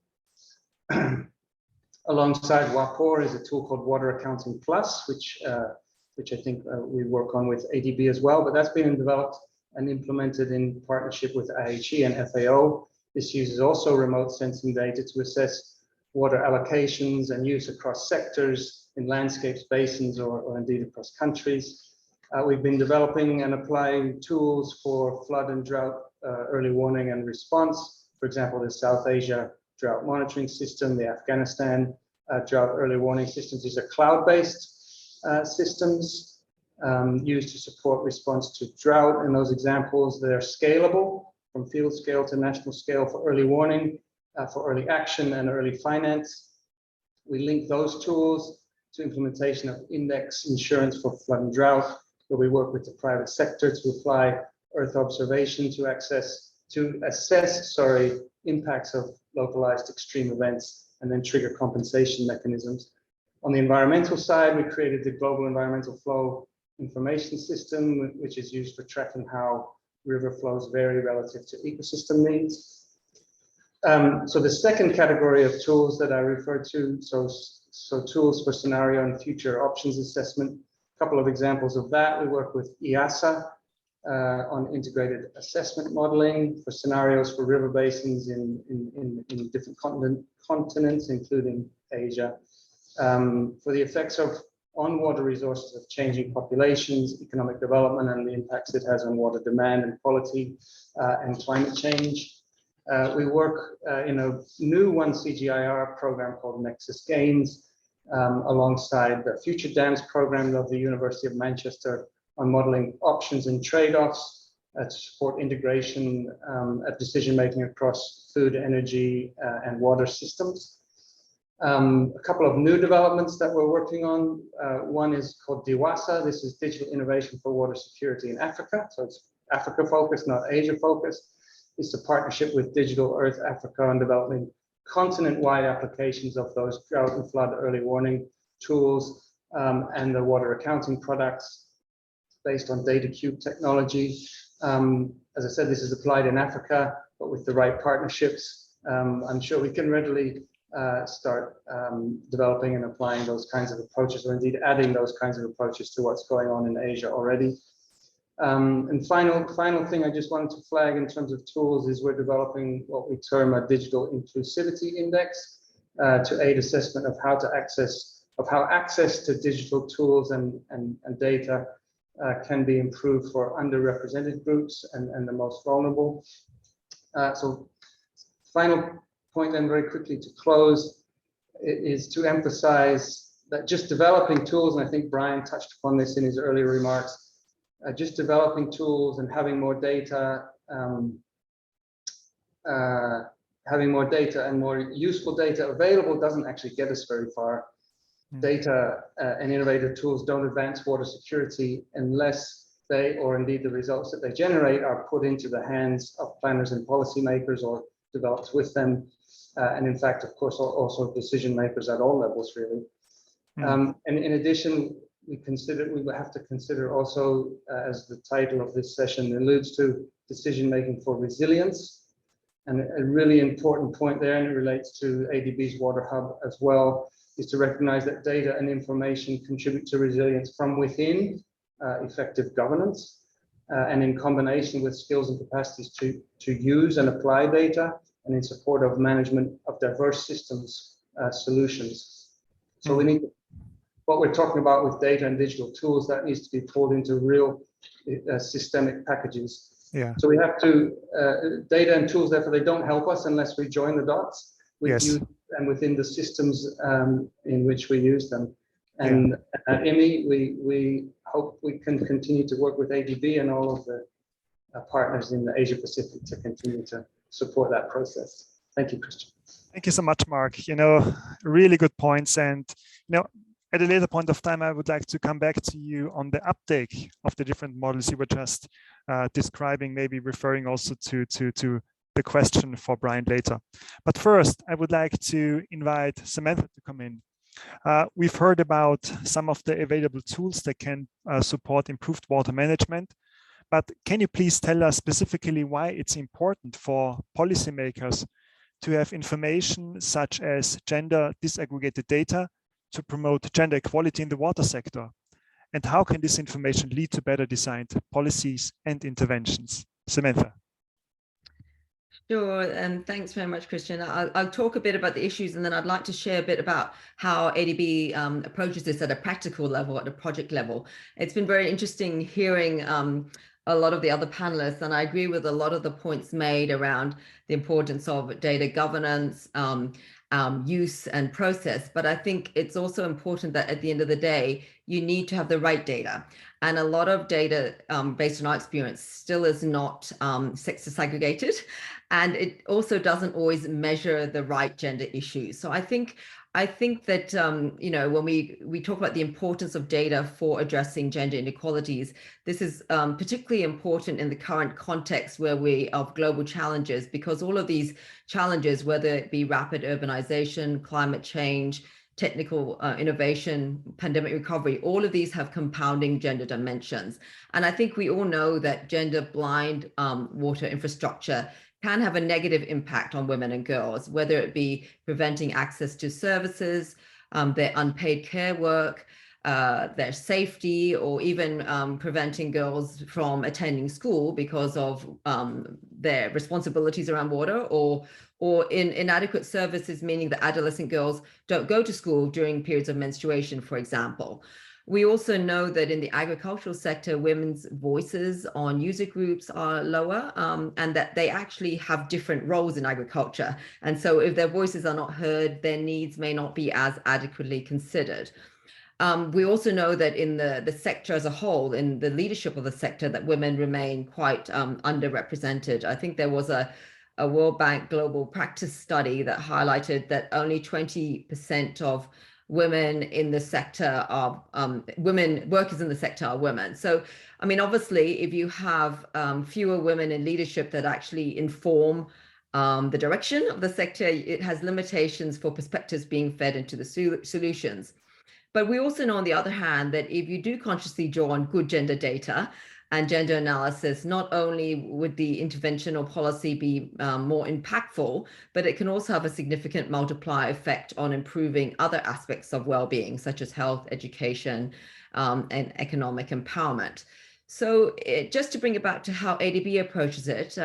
Alongside WAPOR is a tool called Water Accounting Plus, which I think we work on with ADB as well, but that's been developed and implemented in partnership with IHE and FAO. This uses also remote sensing data to assess water allocations and use across sectors in landscapes, basins, or indeed across countries. We've been developing and applying tools for flood and drought early warning and response. For example, the South Asia Drought Monitoring System, the Afghanistan Drought Early Warning Systems. These are cloud-based systems used to support response to drought. In those examples, they're scalable from field scale to national scale for early warning, for early action and early finance. We link those tools to implementation of index insurance for flood and drought, where we work with the private sector to apply Earth observation to assess impacts of localized extreme events and then trigger compensation mechanisms. On the environmental side, we created the Global Environmental Flow Information System, which is used for tracking how river flows vary relative to ecosystem needs. So the second category of tools that I referred to, so tools for scenario and future options assessment. A couple of examples of that. We work with EASA on integrated assessment modeling for scenarios for river basins in different continents, including Asia, for the effects on water resources of changing populations, economic development, and the impacts it has on water demand and quality and climate change. We work in a new 1CGIR program called Nexus Gains, alongside the Future Dams program of the University of Manchester on modeling options and trade-offs to support integration of decision-making across food, energy, and water systems. A couple of new developments that we're working on. One is called DIWASA. This is Digital Innovation for Water Security in Africa. So it's Africa focused, not Asia focused. It's a partnership with Digital Earth Africa on developing continent-wide applications of those drought and flood early warning tools and the water accounting products based on data cube technology. As I said, this is applied in Africa, but with the right partnerships, I'm sure we can readily start developing and applying those kinds of approaches, or indeed adding those kinds of approaches to what's going on in Asia already. And final thing I just wanted to flag in terms of tools is we're developing what we term a digital inclusivity index to aid assessment of how access to digital tools and data can be improved for underrepresented groups and the most vulnerable. So final point then very quickly to close is to emphasize that just developing tools, and I think Brian touched upon this in his earlier remarks, just developing tools and having more data and more useful data available doesn't actually get us very far. Data and innovative tools don't advance water security unless they, or indeed the results that they generate, are put into the hands of planners and policymakers or developed with them. And in fact, of course, also decision makers at all levels, really. And in addition, we have to consider also, as the title of this session alludes to, decision making for resilience. And a really important point there, and it relates to ADB's Water Hub as well, is to recognize that data and information contribute to resilience from within effective governance and in combination with skills and capacities to use and apply data and in support of management of diverse systems solutions. So we need, what we're talking about with data and digital tools, that needs to be pulled into real systemic packages Yeah. So we have to, data and tools, therefore they don't help us unless we join the dots with you and within the systems in which we use them. And at IMI, we hope we can continue to work with ADB and all of the partners in the Asia Pacific to continue to support that process. Thank you, Christian. Thank you so much, Mark. You know, really good points. And, you know, at a later point of time, I would like to come back to you on the uptake of the different models you were just describing, maybe referring also to the question for Brian later. But first, I would like to invite Samantha to come in. We've heard about some of the available tools that can support improved water management. But can you please tell us specifically why it's important for policymakers to have information such as gender disaggregated data to promote gender equality in the water sector? And how can this information lead to better designed policies and interventions? Samantha. Sure, and thanks very much, Christian. I'll talk a bit about the issues, and then I'd like to share a bit about how ADB approaches this at a practical level, at a project level. It's been very interesting hearing a lot of the other panelists, and I agree with a lot of the points made around the importance of data governance, use and process. But I think it's also important that at the end of the day, you need to have the right data. And a lot of data, based on our experience, still is not sex disaggregated. And it also doesn't always measure the right gender issues. So I think that, you know, when we talk about the importance of data for addressing gender inequalities, this is particularly important in the current context where of global challenges, because all of these challenges, whether it be rapid urbanization, climate change, technical innovation, pandemic recovery, all of these have compounding gender dimensions. And I think we all know that gender blind water infrastructure can have a negative impact on women and girls, whether it be preventing access to services, their unpaid care work, their safety, or even preventing girls from attending school because of their responsibilities around water, or inadequate services, meaning that adolescent girls don't go to school during periods of menstruation, for example. We also know that in the agricultural sector, women's voices on user groups are lower, and that they actually have different roles in agriculture. And so if their voices are not heard, their needs may not be as adequately considered. We also know that in the sector as a whole, in the leadership of the sector, that women remain quite underrepresented. I think there was a World Bank global practice study that highlighted that only 20% of women in the sector are workers in the sector are women. So, I mean, obviously, if you have fewer women in leadership that actually inform the direction of the sector, it has limitations for perspectives being fed into the solutions. But we also know, on the other hand, that if you do consciously draw on good gender data and gender analysis, not only would the intervention or policy be more impactful, but it can also have a significant multiplier effect on improving other aspects of well-being, such as health, education, and economic empowerment. So just to bring it back to how ADB approaches it,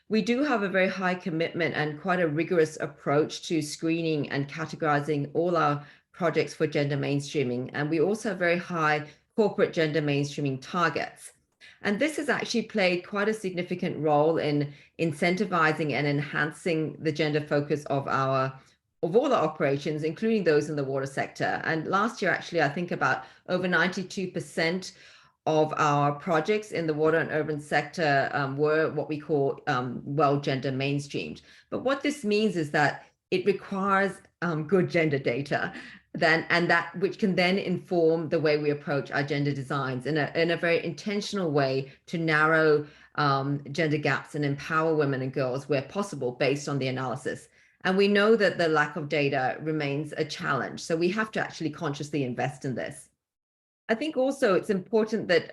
we do have a very high commitment and quite a rigorous approach to screening and categorizing all our projects for gender mainstreaming. And we also have very high corporate gender mainstreaming targets. And this has actually played quite a significant role in incentivizing and enhancing the gender focus of all our operations, including those in the water sector. And last year, actually, I think about over 92% of our projects in the water and urban sector were what we call well gender mainstreamed. But what this means is that it requires good gender data, and that which can then inform the way we approach our gender designs in a very intentional way to narrow gender gaps and empower women and girls where possible based on the analysis. And we know that the lack of data remains a challenge, so we have to actually consciously invest in this. I think also it's important that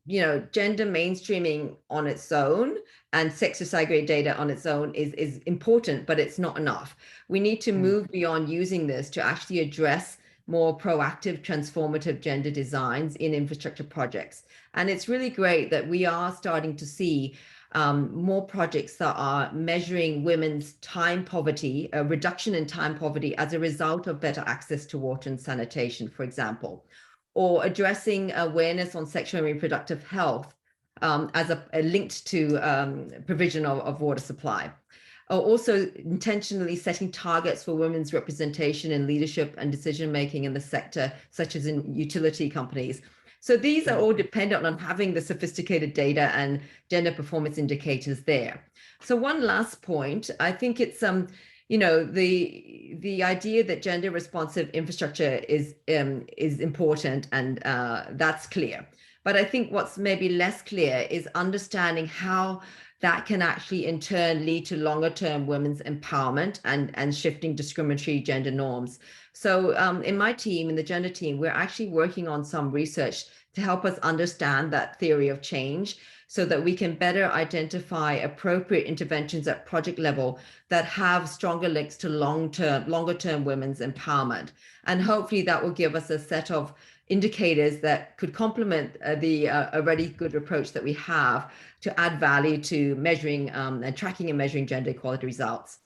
you know, gender mainstreaming on its own and sex disaggregated data on its own is important, but it's not enough. We need to move beyond using this to actually address more proactive, transformative gender designs in infrastructure projects. And it's really great that we are starting to see more projects that are measuring women's time poverty, a reduction in time poverty as a result of better access to water and sanitation, for example, or addressing awareness on sexual and reproductive health as a linked to provision of water supply. Also intentionally setting targets for women's representation in leadership and decision-making in the sector, such as in utility companies. So these are all dependent on having the sophisticated data and gender performance indicators there. So one last point, I think it's you know, the idea that gender responsive infrastructure is important, and that's clear. But I think what's maybe less clear is understanding how that can actually in turn lead to longer term women's empowerment and shifting discriminatory gender norms. So in my team, in the gender team, we're actually working on some research to help us understand that theory of change so that we can better identify appropriate interventions at project level that have stronger links to longer term women's empowerment. And hopefully that will give us a set of indicators that could complement the already good approach that we have to add value to measuring and tracking and measuring gender equality results.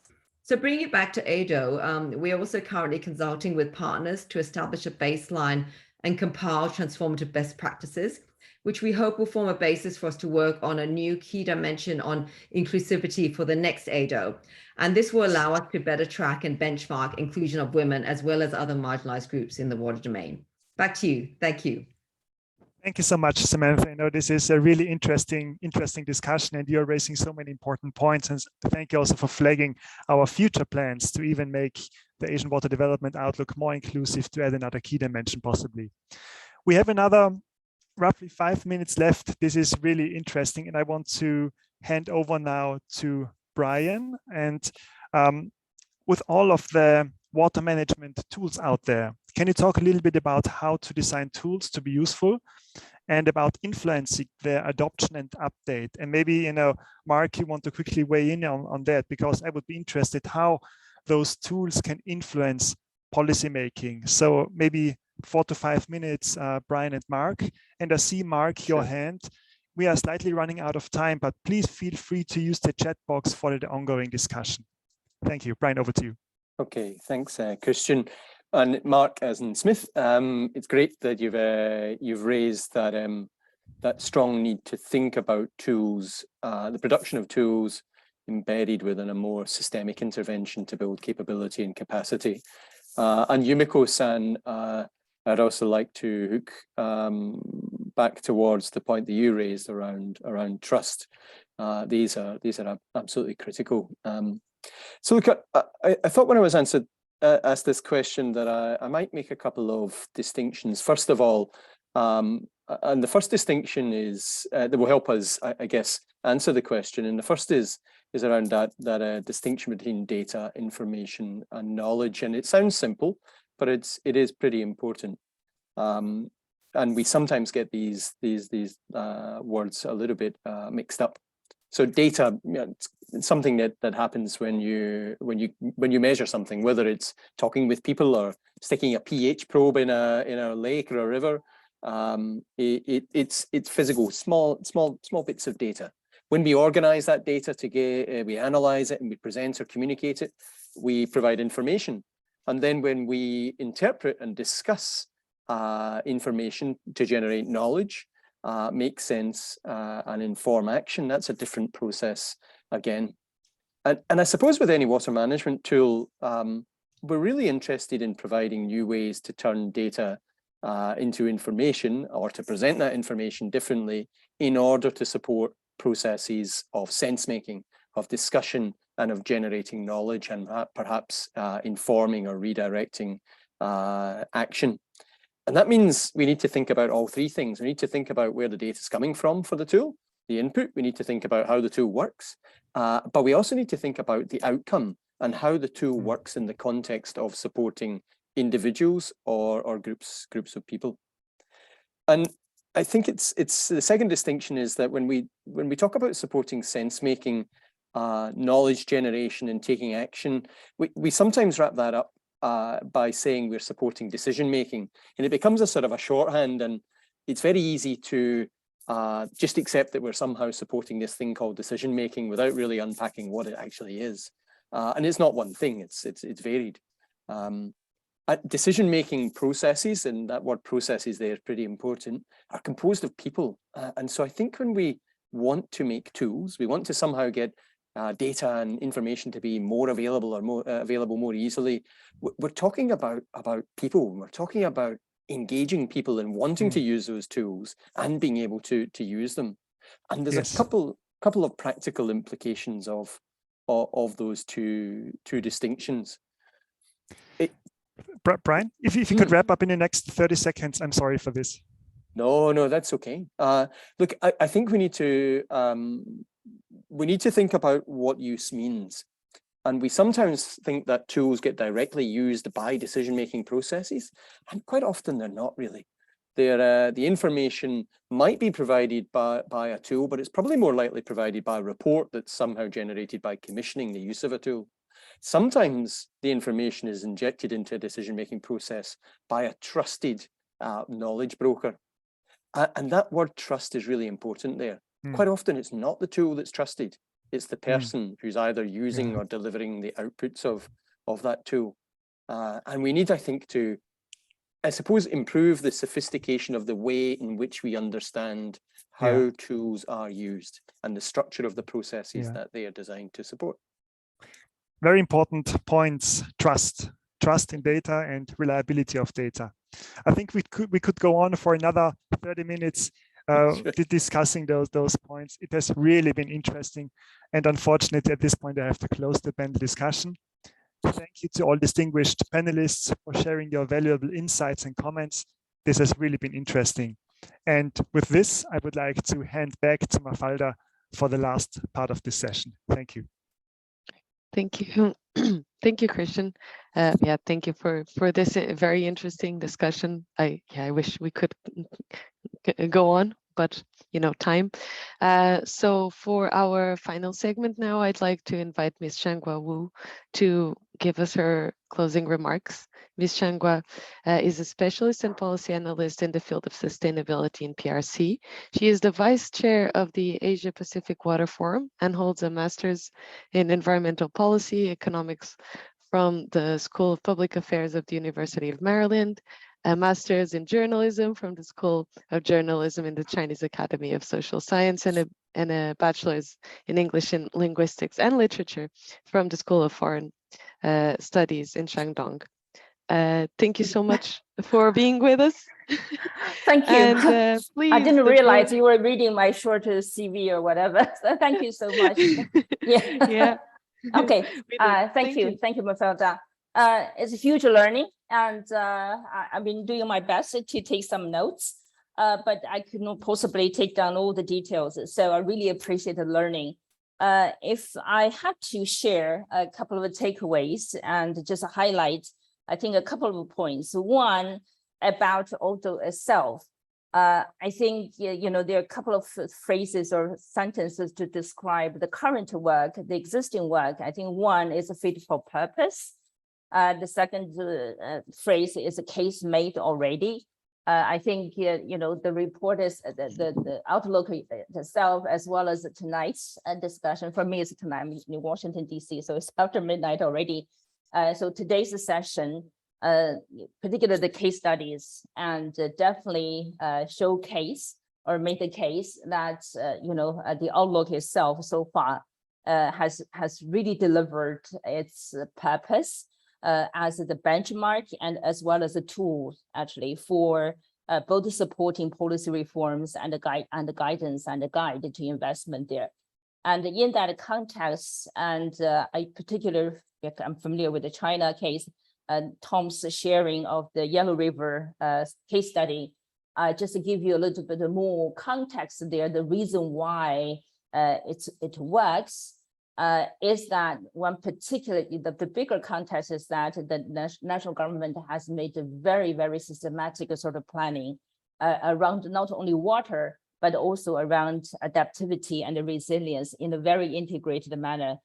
So bringing it back to AWDO, we're also currently consulting with partners to establish a baseline and compile transformative best practices, which we hope will form a basis for us to work on a new key dimension on inclusivity for the next AWDO. And this will allow us to better track and benchmark inclusion of women as well as other marginalized groups in the water domain. Back to you. Thank you. Thank you so much, Samantha. I know this is a really interesting discussion, and you're raising so many important points. And thank you also for flagging our future plans to even make the Asian Water Development Outlook more inclusive, to add another key dimension possibly. We have another roughly 5 minutes left. This is really interesting, and I want to hand over now to Brian. And with all of the water management tools out there, can you talk a little bit about how to design tools to be useful and about influencing their adoption and update? And maybe, you know, Mark, you want to quickly weigh in on that, because I would be interested how those tools can influence policymaking. So maybe 4 to 5 minutes, Brian and Mark. And I see, Mark, your hand. We are slightly running out of time, but please feel free to use the chat box for the ongoing discussion. Thank you. Brian, over to you. Okay, thanks, Christian. And Mark, as in Smith, it's great that you've raised that that strong need to think about tools, the production of tools embedded within a more systemic intervention to build capability and capacity. And Yumiko-san, I'd also like to hook back towards the point that you raised around trust. These are absolutely critical. So look, I thought when I was asked this question that I might make a couple of distinctions. First of all, and the first distinction is that will help us, I guess, answer the question. And the first is around that distinction between data, information, and knowledge. And it sounds simple, but it is pretty important. And we sometimes get these words a little bit mixed up. So data, you know, it's something that happens when you measure something, whether it's talking with people or sticking a pH probe in a lake or a river. It's physical, small bits of data. When we organize that data we analyze it and we present or communicate it, we provide information. And then when we interpret and discuss information to generate knowledge, make sense and inform action, that's a different process again. And I suppose with any water management tool, we're really interested in providing new ways to turn data into information, or to present that information differently in order to support processes of sense making, of discussion, and of generating knowledge, and perhaps informing or redirecting action. And that means we need to think about all three things. We need to think about where the data is coming from for the tool, the input. We need to think about how the tool works, but we also need to think about the outcome and how the tool works in the context of supporting individuals or groups of people. And I think it's the second distinction is that when we talk about supporting sense making, knowledge generation, and taking action, we sometimes wrap that up by saying we're supporting decision making, and it becomes a sort of a shorthand, and it's very easy to just accept that we're somehow supporting this thing called decision making without really unpacking what it actually is. And it's not one thing; it's varied. Decision-making processes, and that word processes there is pretty important, are composed of people. And so I think when we want to make tools, we want to somehow get data and information to be more available or more available more easily. We're talking about people. We're talking about engaging people and wanting to use those tools and being able to use them. And there's a couple of practical implications of those two distinctions. Brian, if you could wrap up in the next 30 seconds, I'm sorry for this. No, that's okay. Look, I think we need to think about what use means. And we sometimes think that tools get directly used by decision-making processes, and quite often they're not really. The information might be provided by a tool, but it's probably more likely provided by a report that's somehow generated by commissioning the use of a tool. Sometimes the information is injected into a decision-making process by a trusted knowledge broker. And that word trust is really important there. Quite often it's not the tool that's trusted, it's the person who's either using or delivering the outputs of that tool. And we need, I think, to, I suppose, improve the sophistication of the way in which we understand how tools are used and the structure of the processes that they are designed to support. Very important points: trust in data and reliability of data. I think we could go on for another 30 minutes discussing those points. It has really been interesting, and unfortunately at this point I have to close the panel discussion. Thank you to all distinguished panelists for sharing your valuable insights and comments. This has really been interesting. And with this, I would like to hand back to Mafalda for the last part of this session. Thank you. Thank you. Thank you, Christian. Thank you for this very interesting discussion. I wish we could go on, but time. So for our final segment now, I'd like to invite Ms. Xianghua Wu to give us her closing remarks. Ms. Xianghua is a specialist and policy analyst in the field of sustainability in PRC. She is the vice chair of the Asia Pacific Water Forum and holds a master's in environmental policy economics from the School of Public Affairs of the University of Maryland, a master's in journalism from the School of Journalism in the Chinese Academy of Social Science, and a bachelor's in English and Linguistics and Literature from the School of Foreign Studies in Shandong. Thank you so much for being with us. Thank you. And, please, I didn't realize you were reading my short CV or whatever. So thank you so much. Yeah. Okay. Thank you. Thank you, Mafalda. It's a huge learning, and I've been doing my best to take some notes, but I could not possibly take down all the details. So I really appreciate the learning. If I had to share a couple of takeaways and just highlight, I think, a couple of points. One, about AWDO itself. I think, there are a couple of phrases or sentences to describe the current work, the existing work. I think one is a fit for purpose. The second phrase is a case made already. I think, the report is the outlook itself, as well as tonight's discussion. For me, it's tonight. I'm in Washington, D.C., so it's after midnight already. So today's session, particularly the case studies, and definitely showcase or make the case that, the outlook itself so far has really delivered its purpose as the benchmark and as well as a tool actually for both supporting policy reforms and the guidance and the guide to investment there. And in that context, and I'm familiar with the China case, Tom's sharing of the Yellow River case study, just to give you a little bit more context there, the reason why it works is that one particularly, the bigger context is that the national government has made a very, very systematic sort of planning around not only water, but also around adaptivity and resilience in a very integrated manner.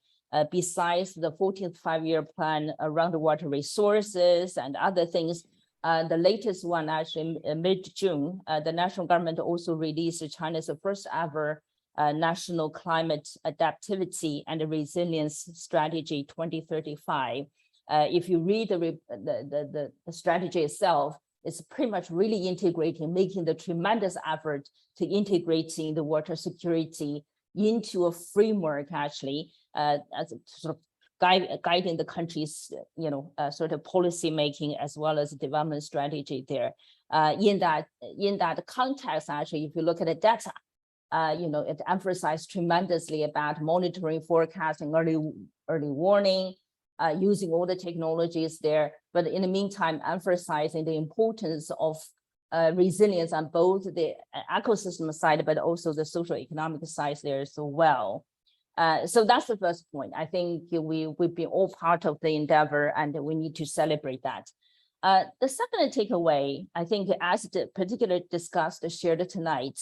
Besides the 14th five-year plan around the water resources and other things, the latest one actually mid-June, the national government also released China's first ever National Climate Adaptivity and Resilience Strategy 2035. if you read the strategy itself, it's pretty much really integrating, making the tremendous effort to integrating the water security into a framework, actually, as a sort of guiding the country's, sort of policy making as well as development strategy there. In that context, actually, if you look at the data, it emphasized tremendously about monitoring, forecasting, early warning, using all the technologies there, but in the meantime, emphasizing the importance of resilience on both the ecosystem side, but also the social economic side there as well. So that's the first point. I think we've been all part of the endeavor, and we need to celebrate that. The second takeaway, I think, as particularly discussed, shared tonight,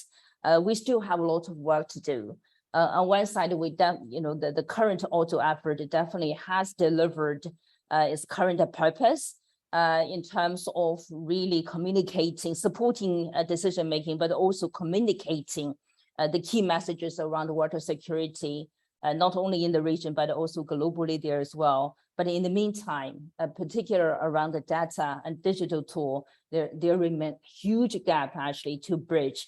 we still have a lot of work to do. On one side, the current AWDO effort definitely has delivered its current purpose in terms of really communicating, supporting decision making, but also communicating the key messages around water security, not only in the region, but also globally there as well. But in the meantime, particularly around the data and digital tool, there remain huge gap actually to bridge.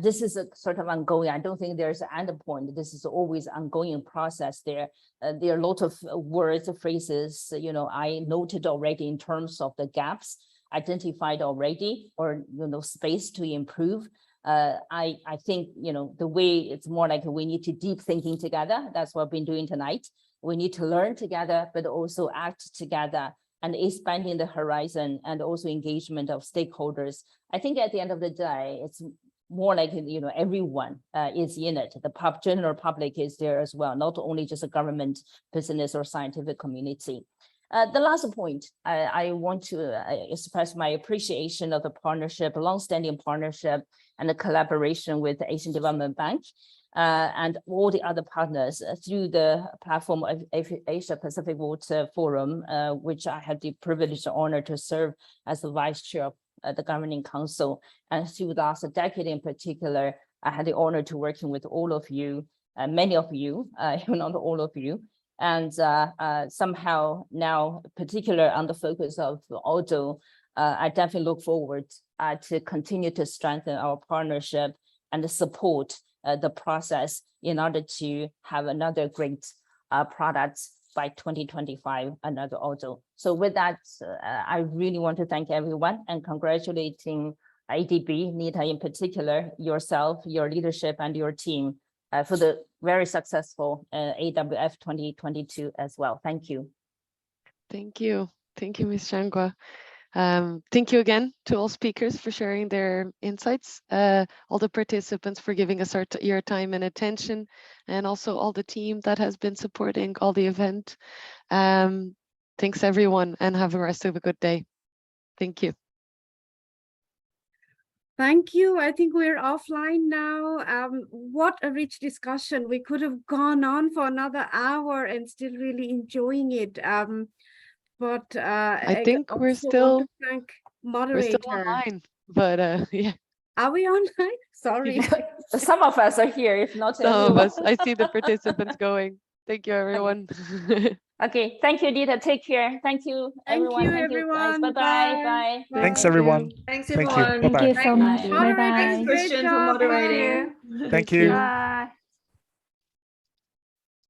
This is a sort of ongoing. I don't think there's an end point. This is always ongoing process there. There are a lot of words, phrases, I noted already in terms of the gaps identified already, or space to improve. I think the way it's more like we need to deep thinking together. That's what we've been doing tonight. We need to learn together, but also act together and expanding the horizon and also engagement of stakeholders. I think at the end of the day, it's more like everyone is in it. The general public is there as well, not only just a government, business, or scientific community. The last point, I want to express my appreciation of the partnership, long-standing partnership, and the collaboration with the Asian Development Bank and all the other partners through the platform of Asia Pacific Water Forum, which I had the privilege and honor to serve as the vice chair of the Governing Council. And through the last decade in particular, I had the honor to working with all of you, many of you, if not all of you. And somehow now, particular on the focus of AWDO, I definitely look forward to continue to strengthen our partnership and support the process in order to have another great product by 2025, another AWDO. So with that, I really want to thank everyone and congratulating ADB, Nita in particular, yourself, your leadership, and your team for the very successful AWF 2022 as well. Thank you. Thank you. Thank you, Ms. Shangwa. Thank you again to all speakers for sharing their insights, all the participants for giving us your time and attention, and also all the team that has been supporting all the event. Thanks everyone, and have the rest of a good day. Thank you. Thank you. I think we're offline now. What a rich discussion. We could have gone on for another hour and still really enjoying it. But I think we're still online, but yeah. Are we online? Sorry. Some of us are here, if not some everyone. of us. I see the participants going. Thank you, everyone. Okay, thank you, Dita. Take care. Thank you, everyone. Thank you, everyone. Bye bye. Bye. Thanks, everyone. Thanks, everyone. Thank you. Bye-bye. Thank you so much. Moderating. Bye-bye. Thanks, Christian, for moderating. Thank you. Bye.